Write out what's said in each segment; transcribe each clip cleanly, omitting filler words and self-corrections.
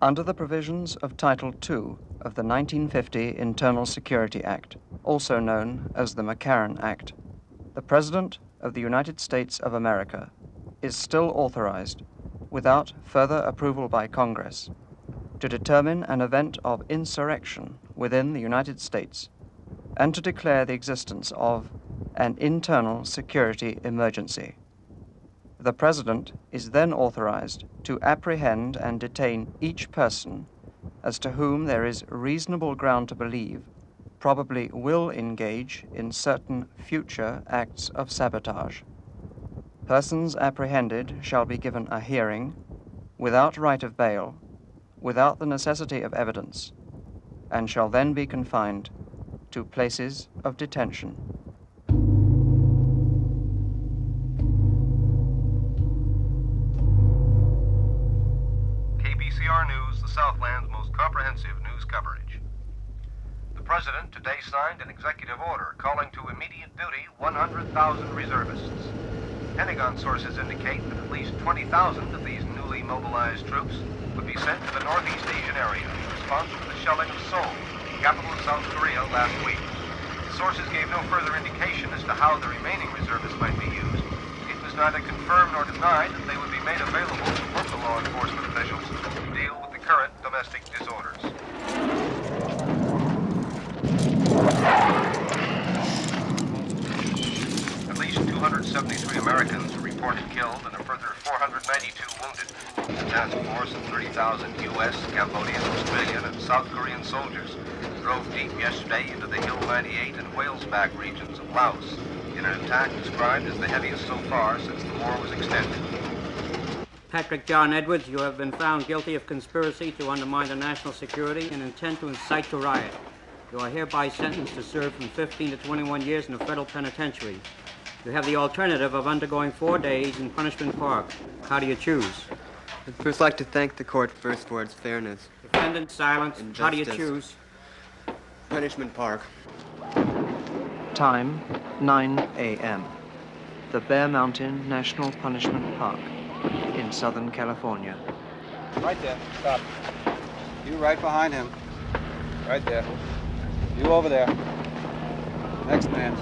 Under the provisions of Title II of the 1950 Internal Security Act, also known as the McCarran Act, the President of the United States of America is still authorized, without further approval by Congress, to determine an event of insurrection within the United States and to declare the existence of an internal security emergency. The President is then authorized to apprehend and detain each person as to whom there is reasonable ground to believe probably will engage in certain future acts of sabotage. Persons apprehended shall be given a hearing without right of bail, without the necessity of evidence, and shall then be confined to places of detention. KBCR News, the Southland's most comprehensive news coverage. The President today signed an executive order calling to immediate duty 100,000 reservists. Pentagon sources indicate that at least 20,000 of these newly mobilized troops would be sent to the Northeast Asian area in response to the shelling of Seoul, the capital of South Korea, last week. The sources gave no further indication as to how the remaining reservists might be used. It was neither confirmed nor denied that they would be made available to local law enforcement officials to deal with the current domestic disorders. At least 273 Americans were reported killed and a further 492 wounded. A task force of 30,000 U.S., Cambodian, Australian, and South Korean soldiers drove deep yesterday into the Hill 98 and Whalesback regions of Laos in an attack described as the heaviest so far since the war was extended. Patrick John Edwards, you have been found guilty of conspiracy to undermine the national security and intent to incite to riot. You are hereby sentenced to serve from 15 to 21 years in a federal penitentiary. You have the alternative of undergoing 4 days in Punishment Park. How do you choose? I'd first like to thank the court first for its fairness. Defendant, silence. And how do you justice. choose? Punishment Park. Time, 9 a.m. The Bear Mountain National Punishment Park in Southern California. Right there. Stop. You right behind him. Right there. You over there. Next man.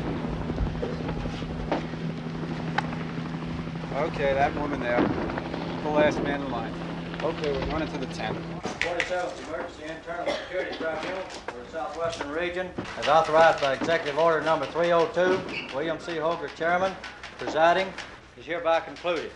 Okay, that woman there. The last man in line. Okay, we're going into the tent. 47th Emergency Internal Security Tribunal for the Southwestern Region, as authorized by Executive Order Number 302, William C. Hogarth, Chairman, presiding, is hereby concluded.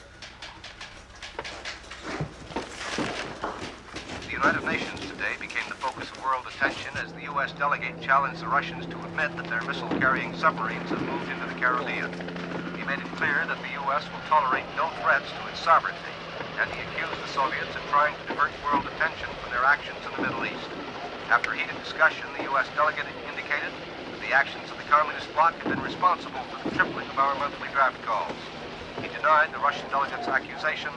The United Nations today became the focus of world attention as the U.S. delegate challenged the Russians to admit that their missile-carrying submarines have moved into the Caribbean. He made it clear that the U.S. will tolerate no threats to its sovereignty, and he accused the Soviets of trying to divert world attention from their actions in the Middle East. After heated discussion, the U.S. delegate indicated that the actions of the Communist bloc had been responsible for the tripling of our monthly draft calls. He denied the Russian delegate's accusation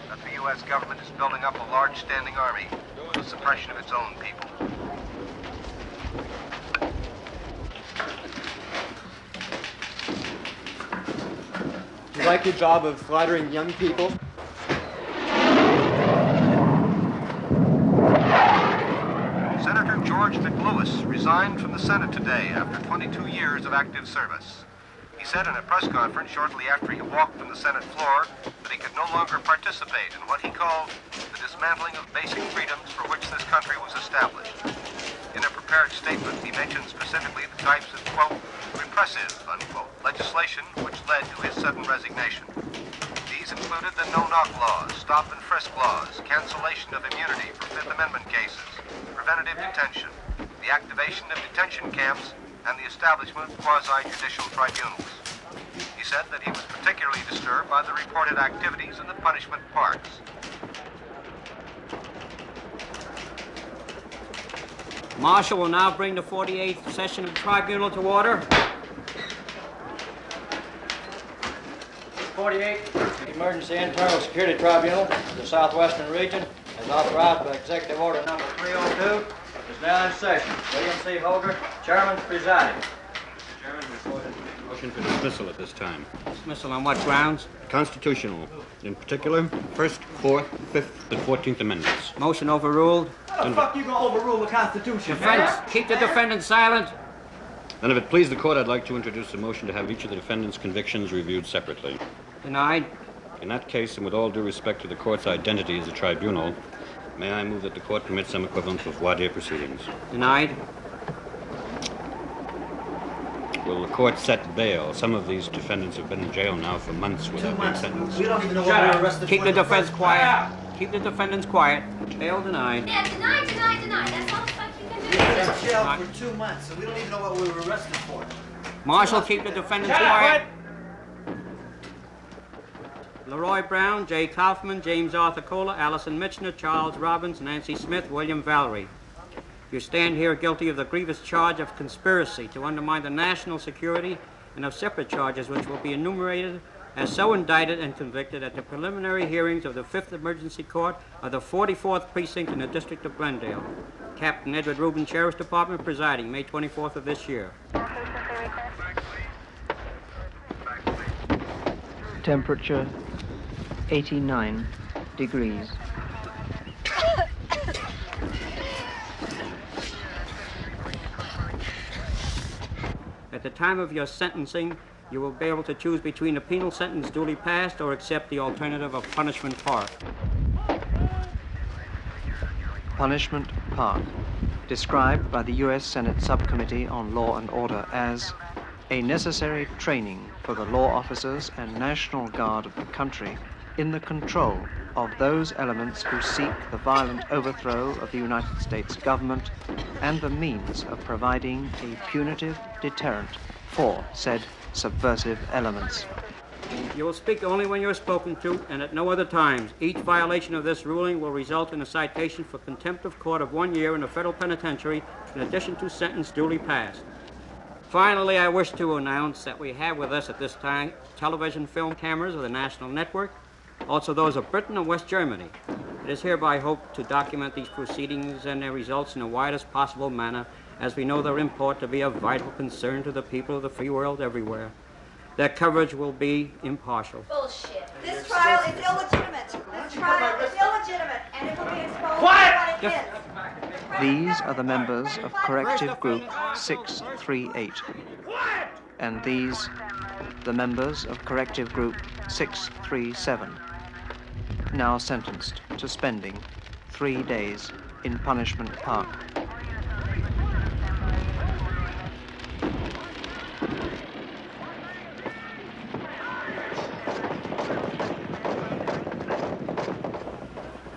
that the U.S. government is building up a large standing army for the suppression of its own people. You like your job of flattering young people? Senator George McLewis resigned from the Senate today after 22 years of active service. He said in a press conference shortly after he walked from the Senate floor that he could no longer participate in what he called the dismantling of basic freedoms for which this country was established. In a prepared statement, he mentioned specifically the types of, quote, repressive, unquote, legislation which led to his sudden resignation. These included the no-knock laws, stop and frisk laws, cancellation of immunity for Fifth Amendment cases, preventative detention, the activation of detention camps, and the establishment of quasi-judicial tribunals. He said that he was particularly disturbed by the reported activities in the punishment parks. Marshal will now bring the 48th session of the tribunal to order. 48th Emergency Internal Security Tribunal for the Southwestern Region, as authorized by Executive Order Number 302, is now in session. William C. Hogarth, Chairman, presiding. Chairman, report. Motion for dismissal at this time. Dismissal on what grounds? Constitutional. In particular, 1st, 4th, 5th, and 14th Amendments. Motion overruled. How the fuck you gonna overrule the Constitution? Defense, keep the defendant silent. Then if it please the court, I'd like to introduce a motion to have each of the defendant's convictions reviewed separately. Denied. In that case, and with all due respect to the court's identity as a tribunal, may I move that the court permit some equivalent of voir dire proceedings? Denied. Will the court set bail? Some of these defendants have been in jail now for months without being sentenced. We don't even know what we're arrested for. Keep the defense quiet. Keep the defendants quiet. Bail denied. Yeah, deny. That's all the fuck you can do. We were in jail for 2 months, so we don't even know what we were arrested for. Marshal, keep the defendants quiet. Leroy Brown, Jay Kaufman, James Arthur Kohler, Allison Mitchner, Charles Robbins, Nancy Smith, William Valerie. You stand here guilty of the grievous charge of conspiracy to undermine the national security and of separate charges which will be enumerated as so indicted and convicted at the preliminary hearings of the 5th Emergency Court of the 44th Precinct in the District of Glendale. Captain Edward Rubin, Sheriff's Department, presiding, May 24th of this year. Temperature 89 degrees. At the time of your sentencing, you will be able to choose between a penal sentence duly passed or accept the alternative of Punishment Park. Punishment Park, described by the U.S. Senate Subcommittee on Law and Order as a necessary training for the law officers and National Guard of the country in the control of those elements who seek the violent overthrow of the United States government and the means of providing a punitive deterrent for said subversive elements. You will speak only when you are spoken to and at no other times. Each violation of this ruling will result in a citation for contempt of court of 1 year in a federal penitentiary in addition to sentence duly passed. Finally, I wish to announce that we have with us at this time television film cameras of the National Network, also those of Britain and West Germany. It is hereby hoped to document these proceedings and their results in the widest possible manner, as we know their import to be of vital concern to the people of the free world everywhere. Their coverage will be impartial. Bullshit. This trial is illegitimate. This trial is illegitimate, and it will be exposed for what it is. These are the members of Corrective Group 638. And these, the members of Corrective Group 637, now sentenced to spending 3 days in Punishment Park.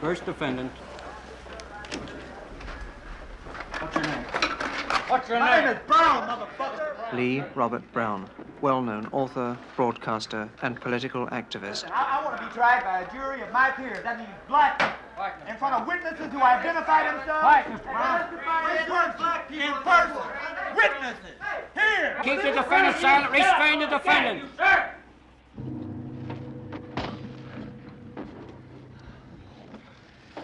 First defendant. What's your name? What's your name? My name is Brown, motherfucker. Lee Robert Brown, well-known author, broadcaster, and political activist. I want to be tried by a jury of my peers. That means black. In front of witnesses who identify themselves. In person. Witnesses. Here. Keep the defendant silent. Restrain the defendant.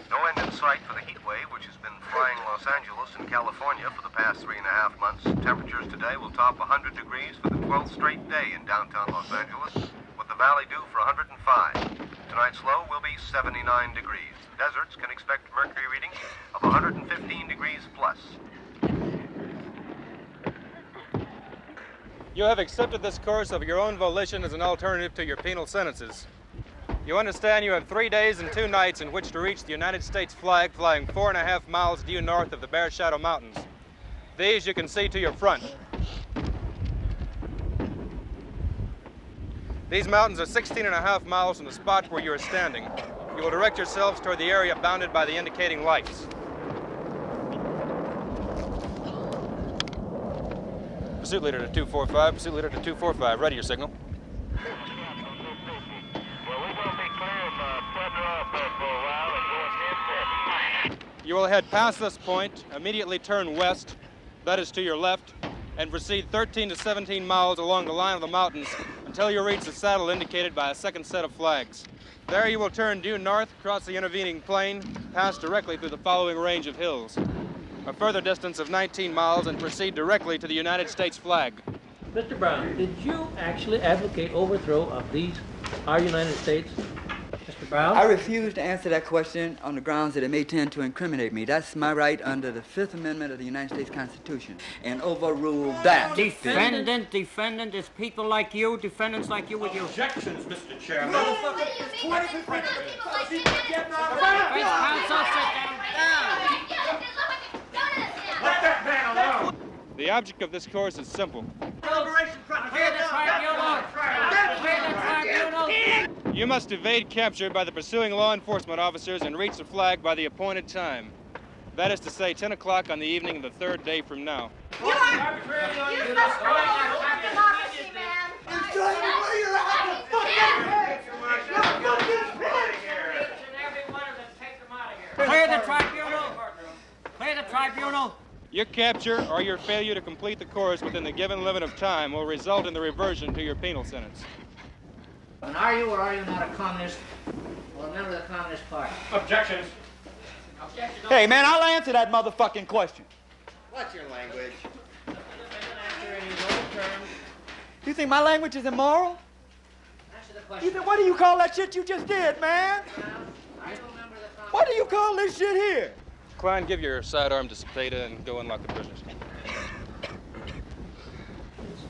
No end in sight for the heat wave, which has been frying Los Angeles and California for the past 3.5 months. Temperatures today will top 100 degrees for the 12th straight day in downtown Los Angeles, with the valley due for 105. Tonight's low will be 79 degrees. Deserts can expect mercury readings of 115 degrees plus. You have accepted this course of your own volition as an alternative to your penal sentences. You understand you have 3 days and 2 nights in which to reach the United States flag flying 4.5 miles due north of the Bear Shadow Mountains. These you can see to your front. These mountains are 16.5 miles from the spot where you are standing. You will direct yourselves toward the area bounded by the indicating lights. Pursuit leader to 245, pursuit leader to 245. Ready your signal. You will head past this point, immediately turn west, that is to your left, and proceed 13 to 17 miles along the line of the mountains until you reach the saddle indicated by a second set of flags. There you will turn due north, cross the intervening plain, pass directly through the following range of hills. A further distance of 19 miles and proceed directly to the United States flag. Mr. Brown, did you actually advocate overthrow of our United States? Mr. Brown? I refuse to answer that question on the grounds that it may tend to incriminate me. That's my right under the Fifth Amendment of the United States Constitution. And overrule that. Defendant is people like you, defendants like you with your... Objections, Mr. Chairman. Counsel, sit down. Let that man alone. The object of this course is simple. You must evade capture by the pursuing law enforcement officers and reach the flag by the appointed time. That is to say, 10 o'clock on the evening of the third day from now. You must destroy our democracy, man. Clear the tribunal. Clear the tribunal. Your capture or your failure to complete the course within the given limit of time will result in the reversion to your penal sentence. And are you or are you not a communist or a member of the Communist Party? Objections. Hey, man, I'll answer that motherfucking question. What's your language? You think my language is immoral? Answer the question. What do you call that shit you just did, man? What do you call this shit here? Klein, give your sidearm to Cepeda and go unlock the prisoners.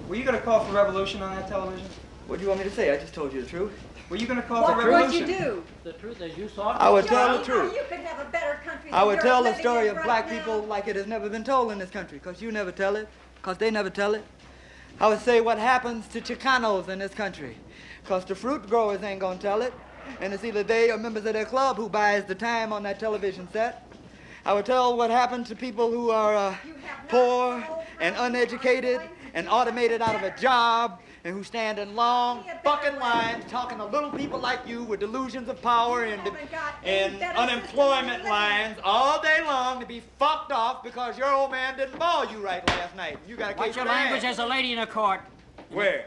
Were you going to call for revolution on that television? What do you want me to say? I just told you the truth. Were you going to call for revolution? What'd you do? The truth as you saw it. I would tell the truth. You could have a better country. I would tell the living story in of right black now. people like it has never been told in this country, because you never tell it, because they never tell it. I would say what happens to Chicanos in this country, because the fruit growers ain't gonna tell it, and it's either they or members of their club who buys the time on that television set. I would tell what happened to people who are poor and uneducated and automated out of a job and who stand in long fucking lines talking to little people like you with delusions of power and unemployment lines all day long to be fucked off because your old man didn't ball you right last night. You got a case What's your of language ass. as a lady in a court? Where?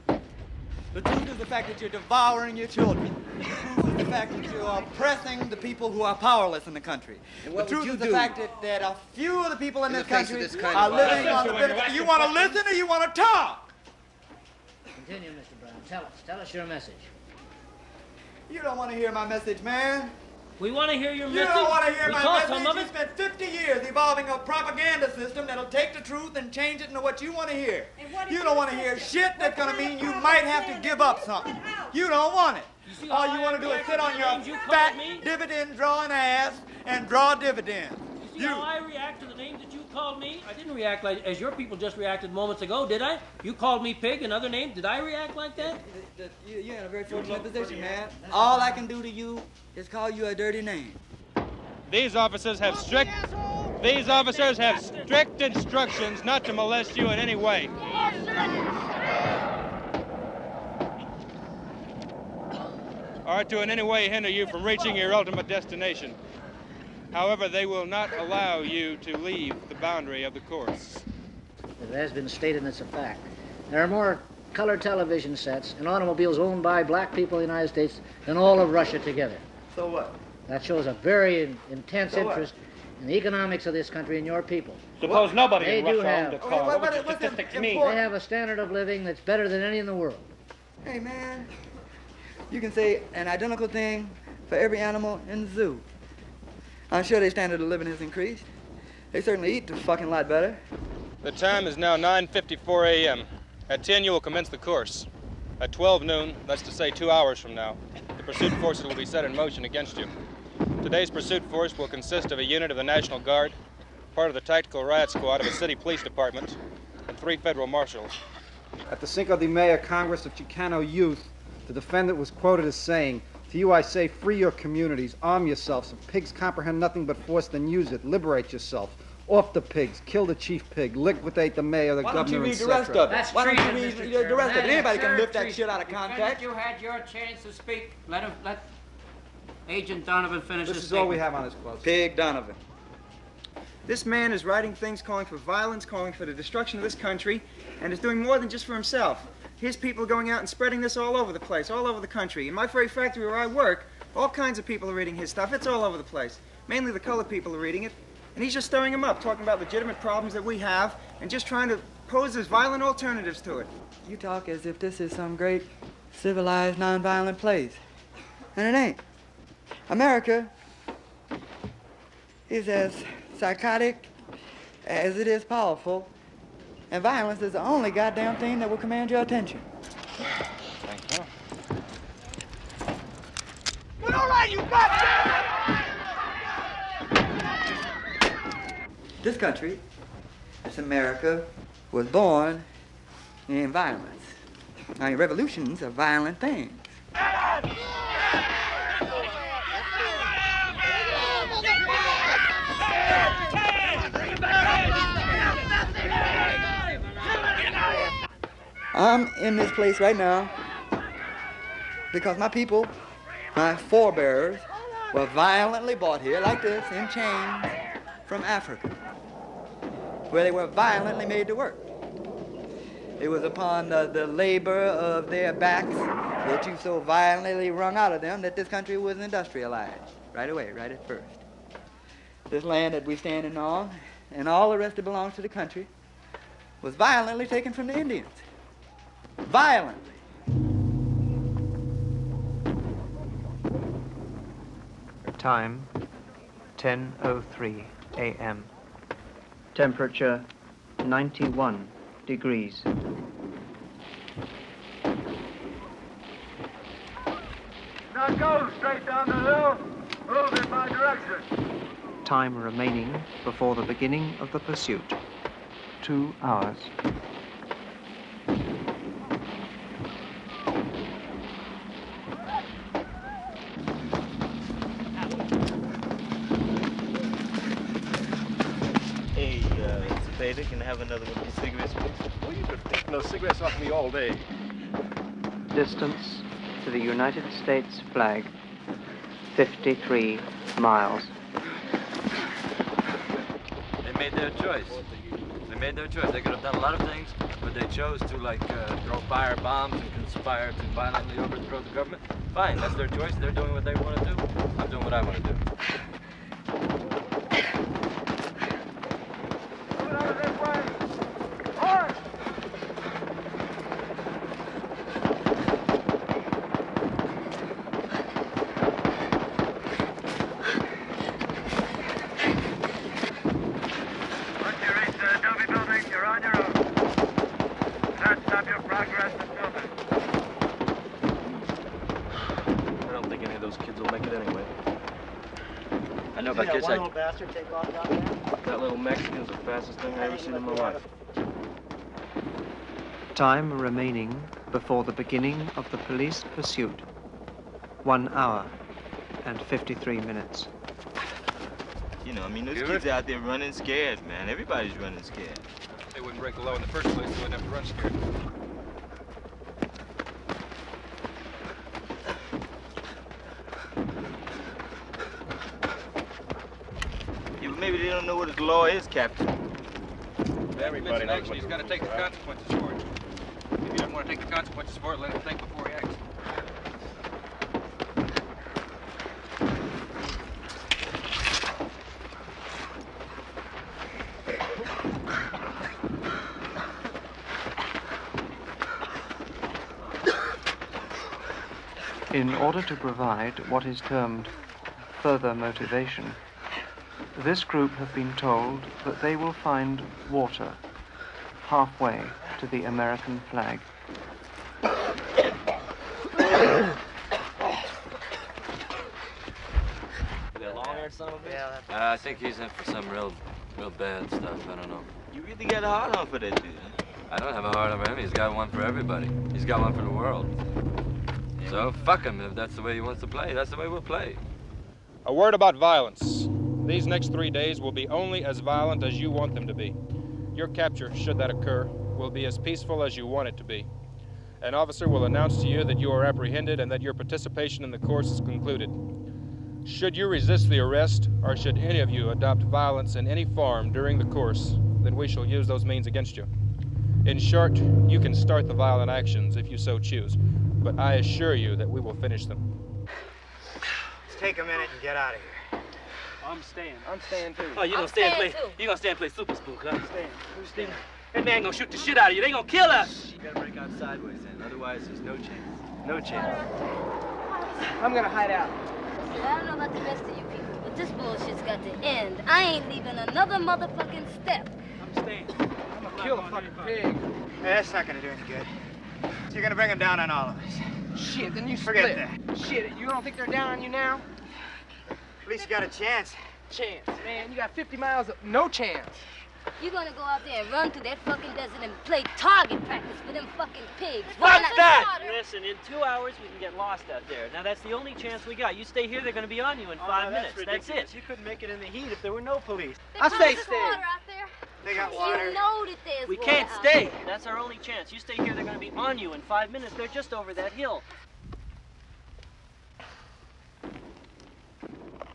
The truth is the fact that you're devouring your children. The truth is the fact that you're oppressing the people who are powerless in the country. The truth is the fact that a few of the people in this country are living on the benefit. You want to listen or you want to talk? Continue, Mr. Brown. Tell us your message. You don't want to hear my message, man. We want to hear your You message. don't want to hear We my saw message. some of You it. spent 50 years evolving a propaganda system that'll take the truth and change it into what you want to hear. You don't want to hear shit that's going to mean you might have to give up something. You don't want it. All you want to do is sit on your fat dividend-drawing ass and draw dividends. You see how I react to the names that you called me? I didn't react like as your people just reacted moments ago, did I? You called me pig and other names. Did I react like that? You're in a very fortunate position, man. All I can do to you is call you a dirty name. These officers have strict instructions not to molest you in any way. Or to in any way hinder you from reaching your ultimate destination. However, they will not allow you to leave the boundary of the course. It has been stated, and it's a fact. There are more color television sets and automobiles owned by black people in the United States than all of Russia together. So what? That shows a very intense So what? interest in the economics of this country and your people. Suppose nobody They in do Russia have. owned a car. What would your statistics mean? They have a standard of living that's better than any in the world. Hey, man, you can say an identical thing for every animal in the zoo. I'm sure their standard of living has increased. They certainly eat a fucking lot better. The time is now 9:54 a.m. At 10, you will commence the course. At 12 noon, that's to say 2 hours from now, the pursuit forces will be set in motion against you. Today's pursuit force will consist of a unit of the National Guard, part of the Tactical Riot Squad of a city police department, and 3 federal marshals. At the Cinco de Mayo Congress of Chicano Youth, the defendant was quoted as saying, "To you I say, free your communities, arm yourselves. If pigs comprehend nothing but force, then use it. Liberate yourself. Off the pigs, kill the chief pig, liquidate the mayor, the Why don't you governor, read the rest of it? That's Why don't you treason, read Mr. the Chairman. rest of it? That Anybody is can pure lift that treason. shit out of Defendant, context. you had your chance to speak. Let Agent Donovan finish This his is all we statement. have on this clause. Pig Donovan. This man is writing things calling for violence, calling for the destruction of this country, and is doing more than just for himself. His people are going out and spreading this all over the place, all over the country. In my very factory where I work, all kinds of people are reading his stuff. It's all over the place. Mainly the colored people are reading it. And he's just stirring them up, talking about legitimate problems that we have, and just trying to proposes violent alternatives to it. You talk as if this is some great civilized, nonviolent place. And it ain't. America is as psychotic as it is powerful, and violence is the only goddamn thing that will command your attention. Thank you. Well, all right, you goddamn! This country, this America, was born in violence. I mean, revolutions are violent things. I'm in this place right now because my people, my forebears, were violently brought here like this in chains from Africa, where they were violently made to work. It was upon the labor of their backs that you so violently wrung out of them that this country was industrialized right away, right at first. This land that we're standing on and all the rest that belongs to the country was violently taken from the Indians. Violently. Time 10:03 a.m. Temperature 91 degrees. Now go straight down the hill. Move in my direction. Time remaining before the beginning of the pursuit 2 hours. Can I have another one of these cigarettes, please? Well, you've been taking those cigarettes off me all day. Distance to the United States flag 53 miles. They made their choice. They made their choice. They could have done a lot of things, but they chose to, like, throw fire bombs and conspire to violently overthrow the government. Fine, that's their choice. They're doing what they want to do. I'm doing what I want to do. That little Mexican's the fastest thing I've ever seen in my life. Time remaining before the beginning of the police pursuit 1 hour and 53 minutes. You know, I mean, those kids out there running scared, man. Everybody's running scared. They wouldn't break the law in the first place, they wouldn't have to run scared. Maybe they don't know what the law is, Captain. Everybody knows what he's got to take the consequences for it. If he doesn't want to take the consequences for it, let him think before he acts. In order to provide what is termed further motivation, this group have been told that they will find water halfway to the American flag. I think he's in for some real bad stuff. I don't know. You really got a hard on for that dude, huh? I don't have a hard on for him. He's got one for everybody. He's got one for the world. So fuck him. If that's the way he wants to play, that's the way we'll play. A word about violence. These next 3 days will be only as violent as you want them to be. Your capture, should that occur, will be as peaceful as you want it to be. An officer will announce to you that you are apprehended and that your participation in the course is concluded. Should you resist the arrest, or should any of you adopt violence in any form during the course, then we shall use those means against you. In short, you can start the violent actions if you so choose, but I assure you that we will finish them. Let's take a minute and get out of here. I'm staying. I'm staying too. Oh, you're gonna stay and play Super Spook, huh? I'm staying. Who's staying? That man gonna shoot the shit out of you. They gonna kill us. You gotta break out sideways then. Otherwise, there's no chance. No chance. I'm gonna hide out. I don't know about the rest of you people, but this bullshit's got to end. I ain't leaving another motherfucking step. I'm staying. I'm gonna kill a fucking pig. Hey, that's not gonna do any good. So you're gonna bring them down on all of us. Shit, then you Forget split. that. Shit, you don't think they're down on you now? At least you got a chance. Chance, man. You got 50 miles of no chance. You're gonna go out there and run through that fucking desert and play target practice for them fucking pigs. Fuck that! Listen, in 2 hours we can get lost out there. Now that's the only chance we got. You stay here, they're gonna be on you in 5 minutes. That's it. You couldn't make it in the heat if there were no police. I'll stay. Water out there. They got water. You know that there's We water can't out stay. there. That's our only chance. You stay here, they're gonna be on you in 5 minutes. They're just over that hill.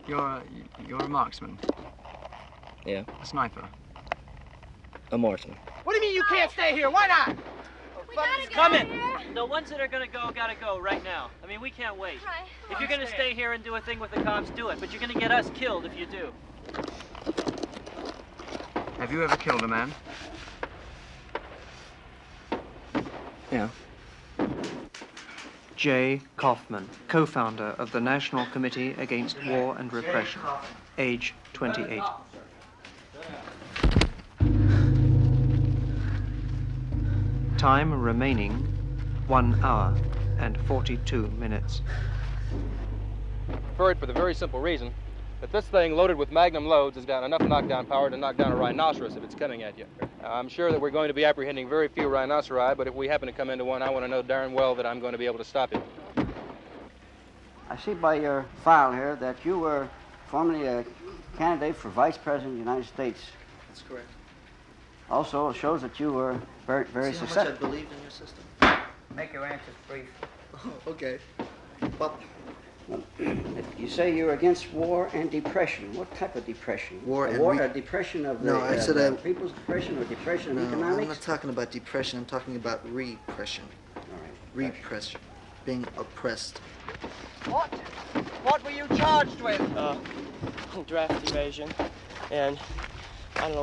You're a marksman, Yeah, a sniper. a marksman. What do you mean you can't stay here? Why not? Come in. The ones that are gonna go gotta go right now. I mean, we can't wait. Right. If you're gonna stay here and do a thing with the cops, do it. But you're gonna get us killed if you do. Have you ever killed a man? Yeah. Jay Kaufman, co-founder of the National Committee Against War and Repression, age 28. Time remaining 1 hour and 42 minutes. Preferred for the very simple reason that this thing loaded with magnum loads has got enough knockdown power to knock down a rhinoceros if it's coming at you. Now, I'm sure that we're going to be apprehending very few rhinoceri, but if we happen to come into one, I want to know darn well that I'm going to be able to stop it. I see by your file here that you were formerly a candidate for Vice President of the United States. That's correct. Also, it shows that you were very See successful. how much I believed in your system? Make your answers brief. Okay. Well, You say you're against war and depression. What type of depression? War a and a depression of the No, I said people's depression or depression of no, economics? I'm not talking about depression. I'm talking about repression. All right. Repression. Being oppressed. What? What were you charged with? Draft evasion, and I don't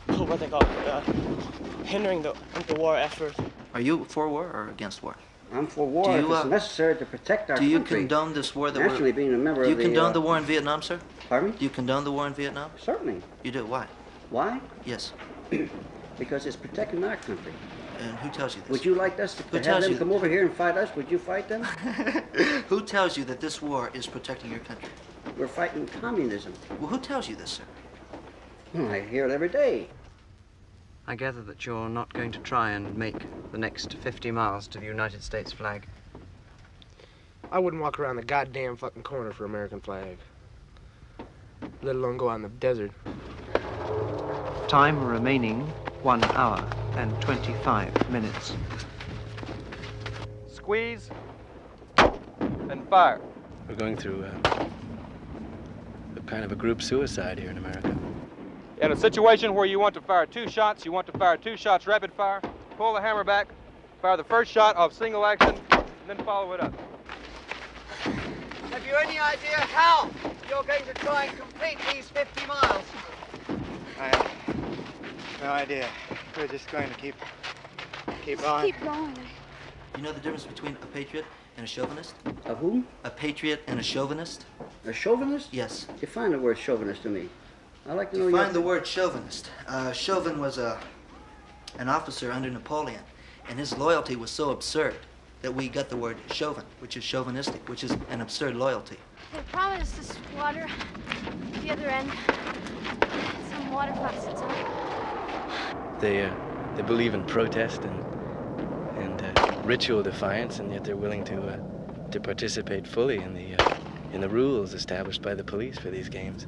know what they call it, hindering the war effort. Are you for war or against war? I'm for war if it's necessary to protect our country. Do you condone this war that Naturally, being a member of the... Do you condone the war in Vietnam, sir? Pardon me? Do you condone the war in Vietnam? Certainly. You do? Why? Why? Yes. Because it's protecting our country. And who tells you this? Would you like us to have them come over here and fight us? Would you fight them? Who tells you that this war is protecting your country? We're fighting communism. Well, who tells you this, sir? Well, I hear it every day. I gather that you're not going to try and make the next 50 miles to the United States flag. I wouldn't walk around the goddamn fucking corner for American flag. Let alone go out in the desert. Time remaining 1 hour and 25 minutes. Squeeze and fire. We're going through a kind of a group suicide here in America. In a situation where you want to fire 2 shots, you want to fire 2 shots rapid fire, pull the hammer back, fire the first shot off single action, and then follow it up. Have you any idea how you're going to try and complete these 50 miles? I have no idea. We're just going to keep on. Keep going. You know the difference between a patriot and a chauvinist? A who? A patriot and a chauvinist? A chauvinist? Yes. Define the word chauvinist to me. I'd like to know Define the word chauvinist. Chauvin was an officer under Napoleon, and his loyalty was so absurd that we got the word Chauvin, which is chauvinistic, which is an absurd loyalty. They promised us water at the other end. Some water faucets. They believe in protest and ritual defiance, and yet they're willing to participate fully in the rules established by the police for these games,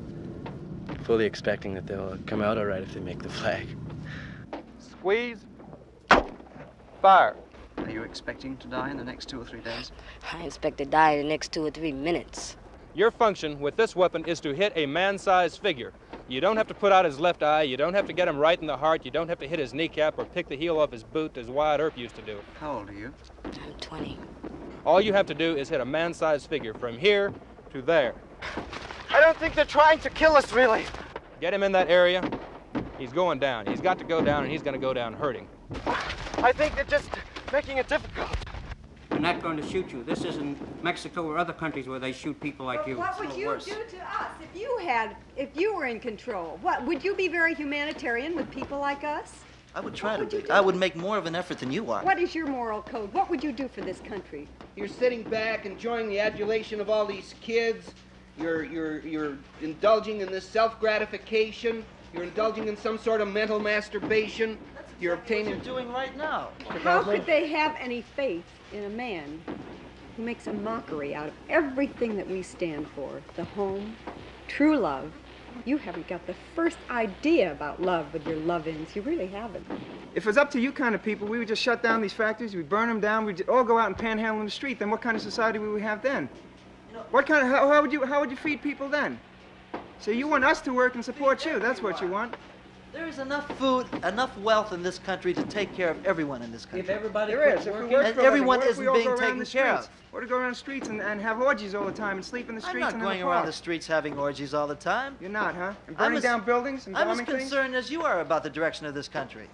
fully expecting that they'll come out all right if they make the flag. Squeeze, fire. Are you expecting to die in the next 2 or 3 days? I expect to die in the next 2 or 3 minutes. Your function with this weapon is to hit a man-sized figure. You don't have to put out his left eye, you don't have to get him right in the heart, you don't have to hit his kneecap or pick the heel off his boot as Wyatt Earp used to do. How old are you? I'm 20. All you have to do is hit a man-sized figure from here to there. I don't think they're trying to kill us, really. Get him in that area, He's going down. He's got to go down, and he's going to go down hurting. I think they're just making it difficult. They're not going to shoot you. This isn't Mexico or other countries where they shoot people like you. What would you do to us if you were in control? What would you be very humanitarian with people like us? I would try to be. I would make more of an effort than you are. What is your moral code? What would you do for this country? You're sitting back enjoying the adulation of all these kids. You're indulging in this self-gratification. You're indulging in some sort of mental masturbation. You're obtaining... What you're doing right now. How could they have any faith in a man who makes a mockery out of everything that we stand for? The home, true love. You haven't got the first idea about love with your love-ins. You really haven't. If it was up to you kind of people, we would just shut down these factories, we'd burn them down, we'd all go out and panhandle in the street. Then what kind of society would we have then? What kind of, how would you feed people then? So you want us to work and support you. That's what you want. There is enough food, enough wealth in this country to take care of everyone in this country. If everybody there is. If we work and everyone isn't being taken care of. Or to go around the streets and have orgies all the time and sleep in the streets. I'm not going around the streets having orgies all the time. You're not, huh? And burning down buildings and bombing things? I'm as concerned as you are about the direction of this country.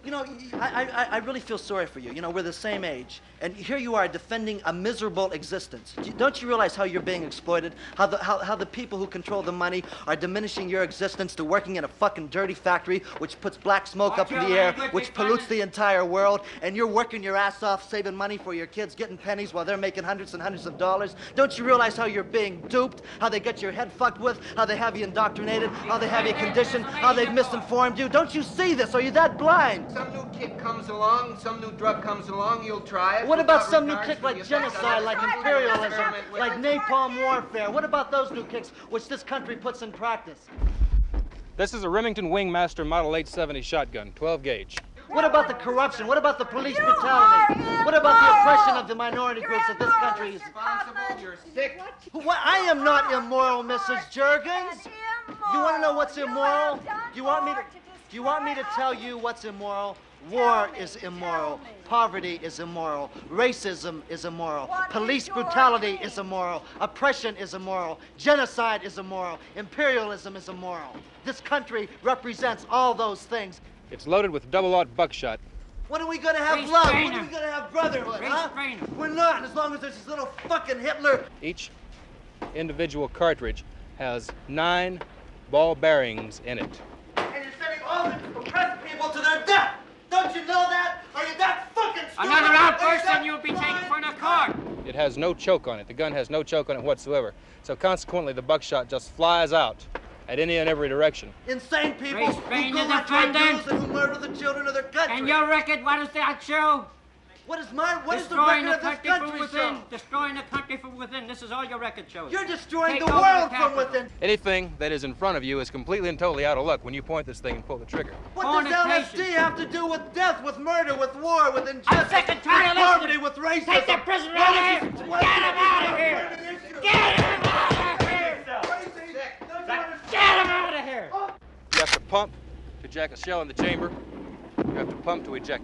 You know, I really feel sorry for you. You know, we're the same age. And here you are defending a miserable existence. Don't you realize how you're being exploited? How the people who control the money are diminishing your existence to working in a fucking dirty factory which puts black smoke up in the air, which pollutes the entire world, and you're working your ass off saving money for your kids, getting pennies while they're making hundreds and hundreds of dollars? Don't you realize how you're being duped? How they get your head fucked with? How they have you indoctrinated? How they have you conditioned? How they've misinformed you? Don't you see this? Are you that blind? Some new kick comes along, some new drug comes along, you'll try it. What about some new kick like genocide, like imperialism, like napalm warfare? What about those new kicks which this country puts in practice? This is a Remington Wingmaster Model 870 shotgun, 12 gauge. What about the corruption? What about the police brutality? What about the oppression of the minority groups that this country is? Responsible, you're sick. What? I am not immoral, Mrs. Juergens. You want to know what's immoral? Do you want me to tell you what's immoral? War is immoral. Poverty is immoral. Racism is immoral. Police brutality is immoral. Oppression is immoral. Genocide is immoral. Imperialism is immoral. This country represents all those things. It's loaded with double-aught buckshot. When are we going to have love? When are we going to have brotherhood, huh? We're not, as long as there's this little fucking Hitler. Each individual cartridge has 9 ball bearings in it. And you're sending all the oppressed people to their death! Don't you know that? Are you that fucking stupid? Another outburst and you'll be taken for an accord. It has no choke on it. The gun has no choke on it whatsoever. So consequently, the buckshot just flies out at any and every direction. Insane people who go like Jews and who murder the children of their country. And your record, what does that show? What is the record of this country show? Destroying the country from within. This is all your record shows. You're destroying the world from within. Anything that is in front of you is completely and totally out of luck when you point this thing and pull the trigger. What does LSD have to do with death, with murder, with war, with injustice, I'm sick and tired with of poverty, with racism? Take the prisoner out of here! Get him out of here! Get him out of here! Get him out of here! You have to pump to eject a shell in the chamber. You have to pump to eject.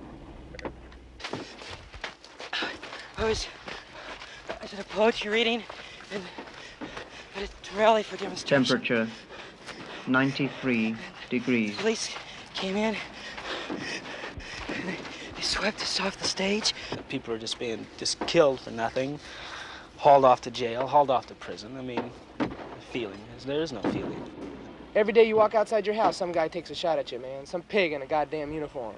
I was at a poetry reading and at a rally for demonstration. Temperature 93 degrees. Police came in and they swept us off the stage. People are just being killed for nothing, hauled off to jail, hauled off to prison. I mean, there is no feeling. Every day you walk outside your house, some guy takes a shot at you, man. Some pig in a goddamn uniform.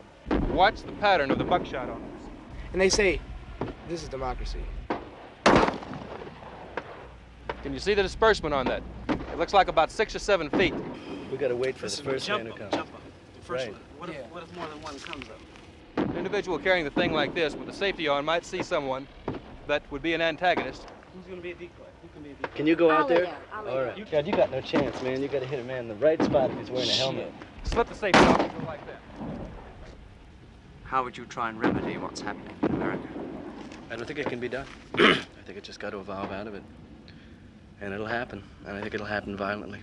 Watch the pattern of the buckshot on us. And they say, this is democracy. Can you see the disbursement on that? It looks like about 6 or 7 feet. We gotta wait for the first man to come. The first Right. one. What if more than one comes up? An individual carrying the thing like this with the safety on might see someone that would be an antagonist. Who's gonna be a decoy? Who can be a decoy? Can you go out there? All All right. God, you got no chance, man. You gotta hit a man in the right spot if he's wearing a helmet. Slip the safety off and go like that. How would you try and remedy what's happening in America? I don't think it can be done. I think it just got to evolve out of it. And it'll happen. And I think it'll happen violently.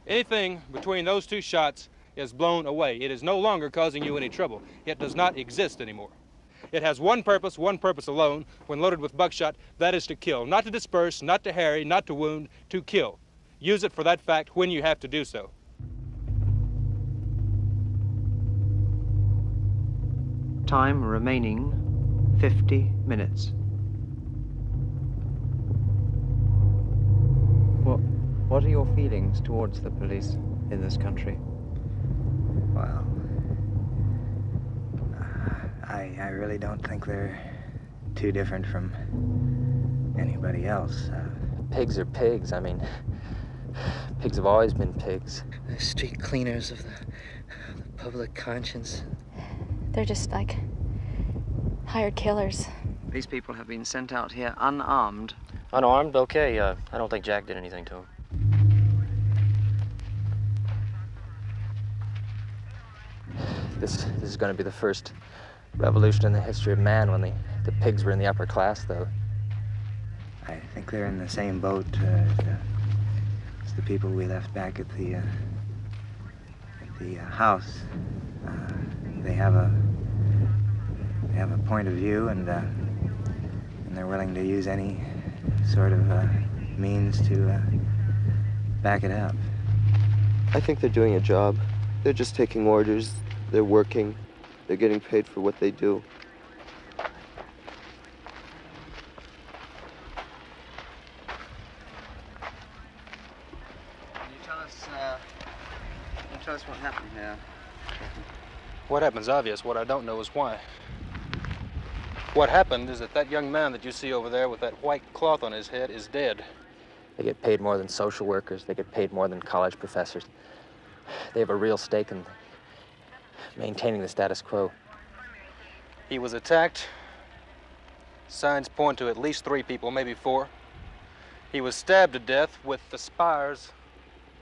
Anything between those 2 shots is blown away. It is no longer causing you any trouble. It does not exist anymore. It has one purpose alone, when loaded with buckshot, that is to kill. Not to disperse, not to harry, not to wound, to kill. Use it for that fact when you have to do so. Time remaining 50 minutes. What are your feelings towards the police in this country? Well, I really don't think they're too different from anybody else. Pigs are pigs. I mean, pigs have always been pigs. The street cleaners of the public conscience. They're just like hired killers. These people have been sent out here unarmed. Unarmed? Okay. I don't think Jack did anything to him. This is going to be the first revolution in the history of man when the pigs were in the upper class, though. I think they're in the same boat as the people we left back at the house. They have a point of view, and they're willing to use any sort of means to back it up. I think they're doing a job. They're just taking orders. They're working. They're getting paid for what they do. Can you tell us what happened here? What happened's obvious. What I don't know is why. What happened is that young man that you see over there with that white cloth on his head is dead. They get paid more than social workers. They get paid more than college professors. They have a real stake in maintaining the status quo. He was attacked. Signs point to at least 3 people, maybe 4. He was stabbed to death with the spires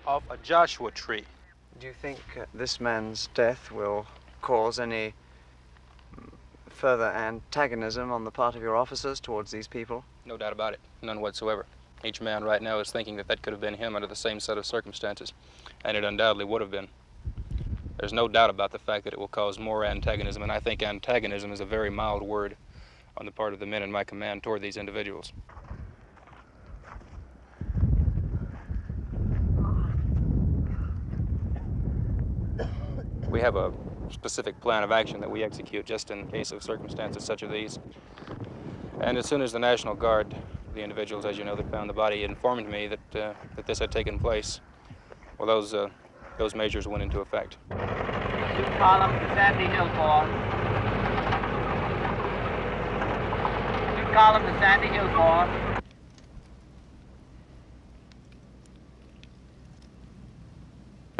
of a Joshua tree. Do you think this man's death will cause any further antagonism on the part of your officers towards these people? No doubt about it. None whatsoever. Each man right now is thinking that could have been him under the same set of circumstances, and it undoubtedly would have been. There's no doubt about the fact that it will cause more antagonism, and I think antagonism is a very mild word on the part of the men in my command toward these individuals. We have a specific plan of action that we execute just in case of circumstances such as these. And as soon as the National Guard, the individuals, as you know, that found the body, informed me that this had taken place, well, those measures went into effect. 2 column to Sandy Hill Corps. 2 column to Sandy Hill Corps.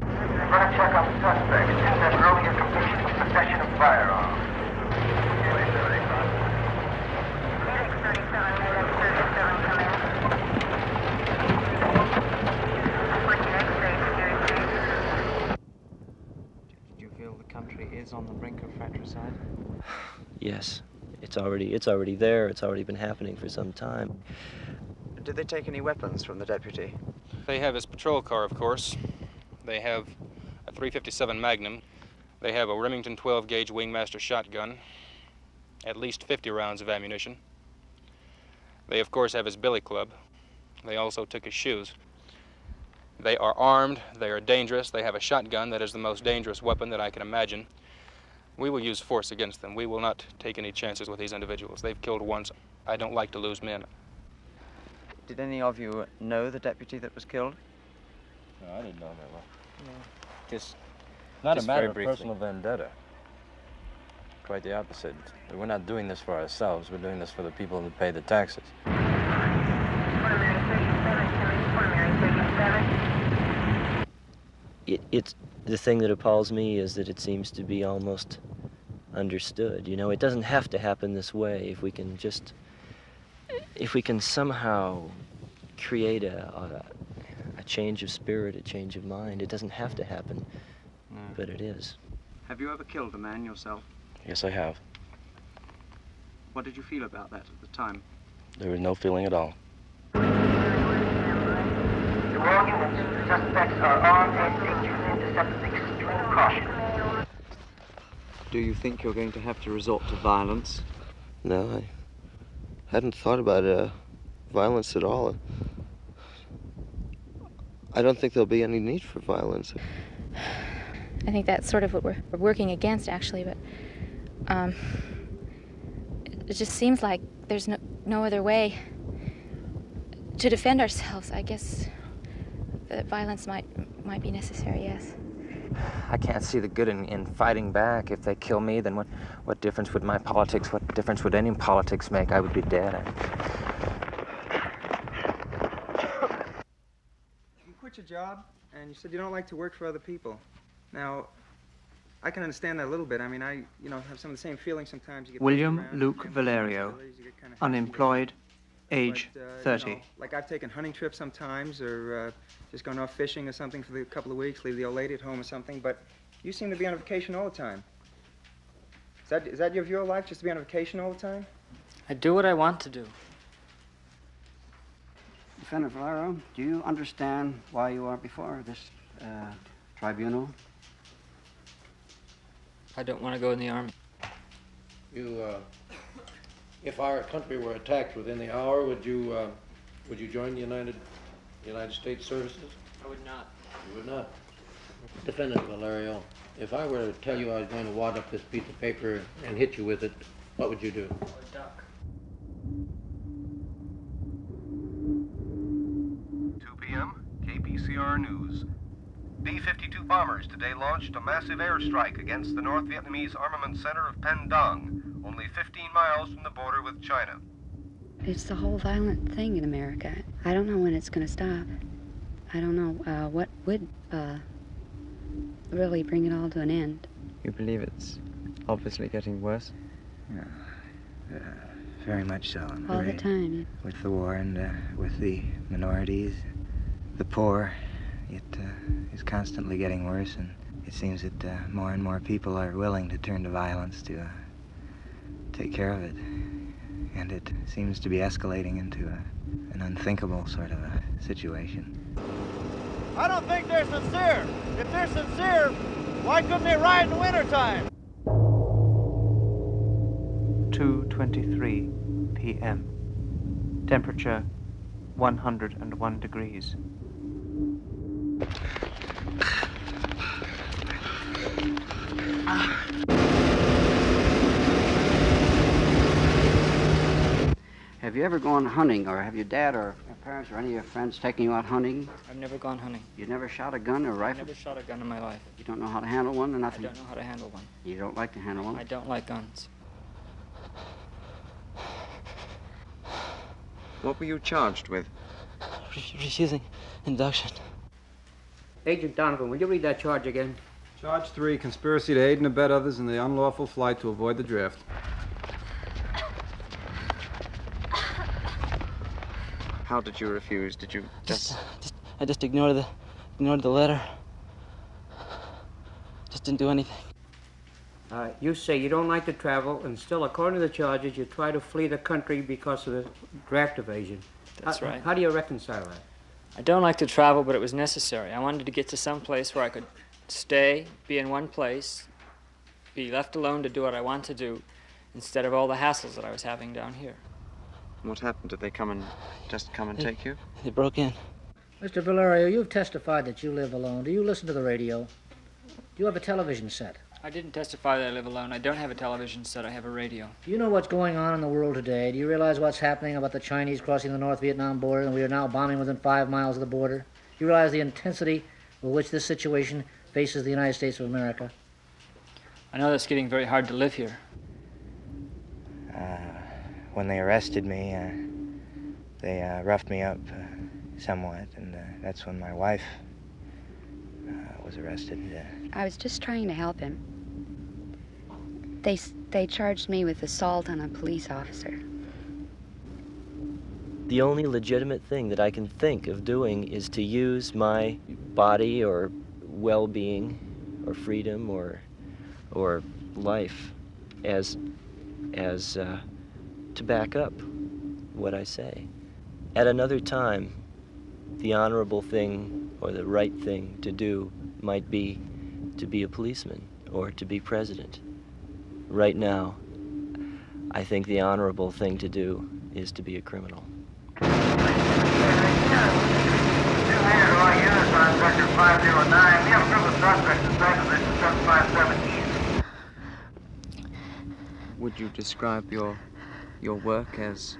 We're going to check on the suspect. It seems that earlier conviction for possession of firearms. Do you feel the country is on the brink of fratricide? Yes. It's already there. It's already been happening for some time. Did they take any weapons from the deputy? They have his patrol car, of course. They have a .357 Magnum. They have a Remington 12-gauge Wingmaster shotgun, at least 50 rounds of ammunition. They, of course, have his billy club. They also took his shoes. They are armed. They are dangerous. They have a shotgun that is the most dangerous weapon that I can imagine. We will use force against them. We will not take any chances with these individuals. They've killed once. I don't like to lose men. Did any of you know the deputy that was killed? No, I didn't know that well. No. Just not Just a matter very of briefly. personal vendetta. Quite the opposite. We're not doing this for ourselves. We're doing this for the people that pay the taxes. It's the thing that appalls me is that it seems to be almost understood. You know, it doesn't have to happen this way. If we can somehow create a change of spirit, a change of mind, it doesn't have to happen, but it is. Have you ever killed a man yourself? Yes, I have. What did you feel about that at the time? There was no feeling at all. To all units, suspects are armed and dangerous. Intercept with extreme caution. Do you think you're going to have to resort to violence? No, I hadn't thought about violence at all. I don't think there'll be any need for violence. I think that's sort of what we're working against, actually, but it just seems like there's no other way to defend ourselves. I guess that violence might be necessary, yes. I can't see the good in fighting back. If they kill me, then what difference would my politics, what difference would any politics make? I would be dead. You quit your job, and you said you don't like to work for other people. Now, I can understand that a little bit. I mean, I have some of the same feelings sometimes. You get William Luke Valerio, unemployed, age 30. Like I've taken hunting trips sometimes, or just gone off fishing or something for a couple of weeks, leave the old lady at home or something, but you seem to be on vacation all the time. Is that your view of life, just to be on vacation all the time? I do what I want to do. Defendant Valero, do you understand why you are before this tribunal? I don't want to go in the Army. If our country were attacked within the hour, would you join the United States services? I would not. You would not. Defendant Valerio, if I were to tell you I was going to wad up this piece of paper and hit you with it, what would you do? I would duck. 2 p.m., KPCR News. B-52 bombers today launched a massive airstrike against the North Vietnamese armament center of Pendong, only 15 miles from the border with China. It's the whole violent thing in America. I don't know when it's going to stop. I don't know what would really bring it all to an end. You believe it's obviously getting worse? Yeah, very much so. All the time. With the war and with the minorities, the poor, it is constantly getting worse, and it seems that more and more people are willing to turn to violence to take care of it. And it seems to be escalating into an unthinkable sort of a situation. I don't think they're sincere. If they're sincere, why couldn't they ride in the wintertime? 2:23 p.m. Temperature 101 degrees. Have you ever gone hunting, or have your dad or your parents or any of your friends taken you out hunting? I've never gone hunting. You never shot a gun or rifle? I've never shot a gun in my life. You don't know how to handle one or nothing? I don't know how to handle one. You don't like to handle one? I don't like guns. What were you charged with? Refusing induction. Agent Donovan, will you read that charge again? Charge 3, conspiracy to aid and abet others in the unlawful flight to avoid the draft. How did you refuse? Did you I just ignored the letter. Just didn't do anything. You say you don't like to travel, and still, according to the charges, you try to flee the country because of the draft evasion. That's right. How do you reconcile that? I don't like to travel, but it was necessary. I wanted to get to some place where I could stay, be in one place, be left alone to do what I want to do, instead of all the hassles that I was having down here. What happened? Did they come and take you? They broke in. Mr. Valerio, you've testified that you live alone. Do you listen to the radio? Do you have a television set? I didn't testify that I live alone. I don't have a television set. I have a radio. Do you know what's going on in the world today? Do you realize what's happening about the Chinese crossing the North Vietnam border, and we are now bombing within 5 miles of the border? Do you realize the intensity with which this situation faces the United States of America? I know that's getting very hard to live here. When they arrested me, they roughed me up somewhat, and that's when my wife was arrested. I was just trying to help him. They charged me with assault on a police officer. The only legitimate thing that I can think of doing is to use my body or well-being or freedom or life as to back up what I say. At another time, the honorable thing or the right thing to do might be to be a policeman or to be president. Right now, I think the honorable thing to do is to be a criminal. Still here, on sector 509. We have a group of suspects inside position 757 east. Would you describe your work as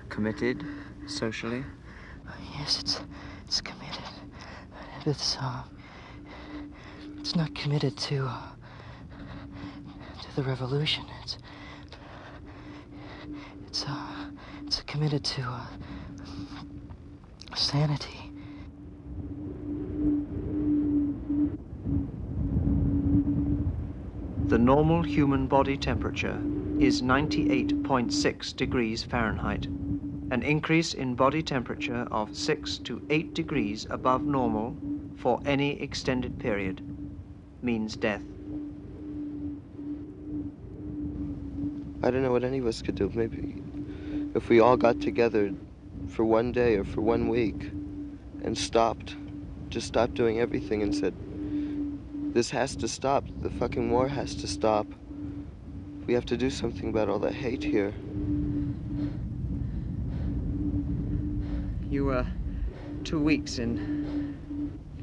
committed socially? Yes, it's committed. It's not committed to the revolution. It's committed to sanity. The normal human body temperature is 98.6 degrees Fahrenheit. An increase in body temperature of 6 to 8 degrees above normal for any extended period means death. I don't know what any of us could do. Maybe if we all got together for one day or for 1 week and just stopped doing everything and said, this has to stop. The fucking war has to stop. We have to do something about all the hate here. You were 2 weeks in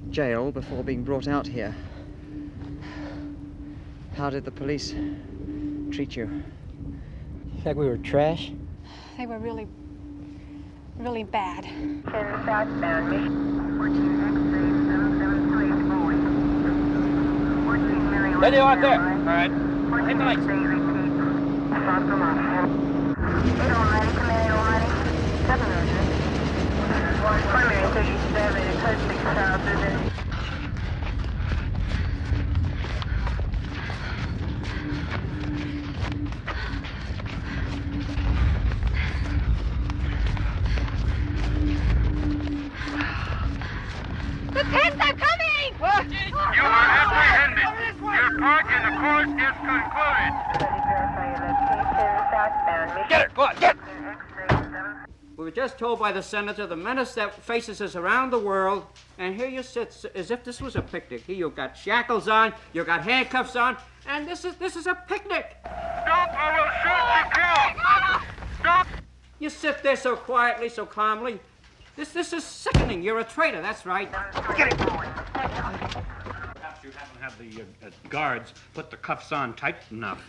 jail before being brought out here. How did the police treat you? Like we were trash? They were really, really bad. There you are there. All right. Take the lights. The tanks are coming! What? You are apprehended. Your part in the course is concluded. Get her! Go on, get! We were just told by the senator the menace that faces us around the world, and here you sit as if this was a picnic. Here you've got shackles on, you've got handcuffs on, and this is a picnic. Stop or we'll shoot you, kill! Stop! You sit there so quietly, so calmly. This is sickening. You're a traitor, that's right. Get it! Perhaps you haven't had the guards put the cuffs on tight enough.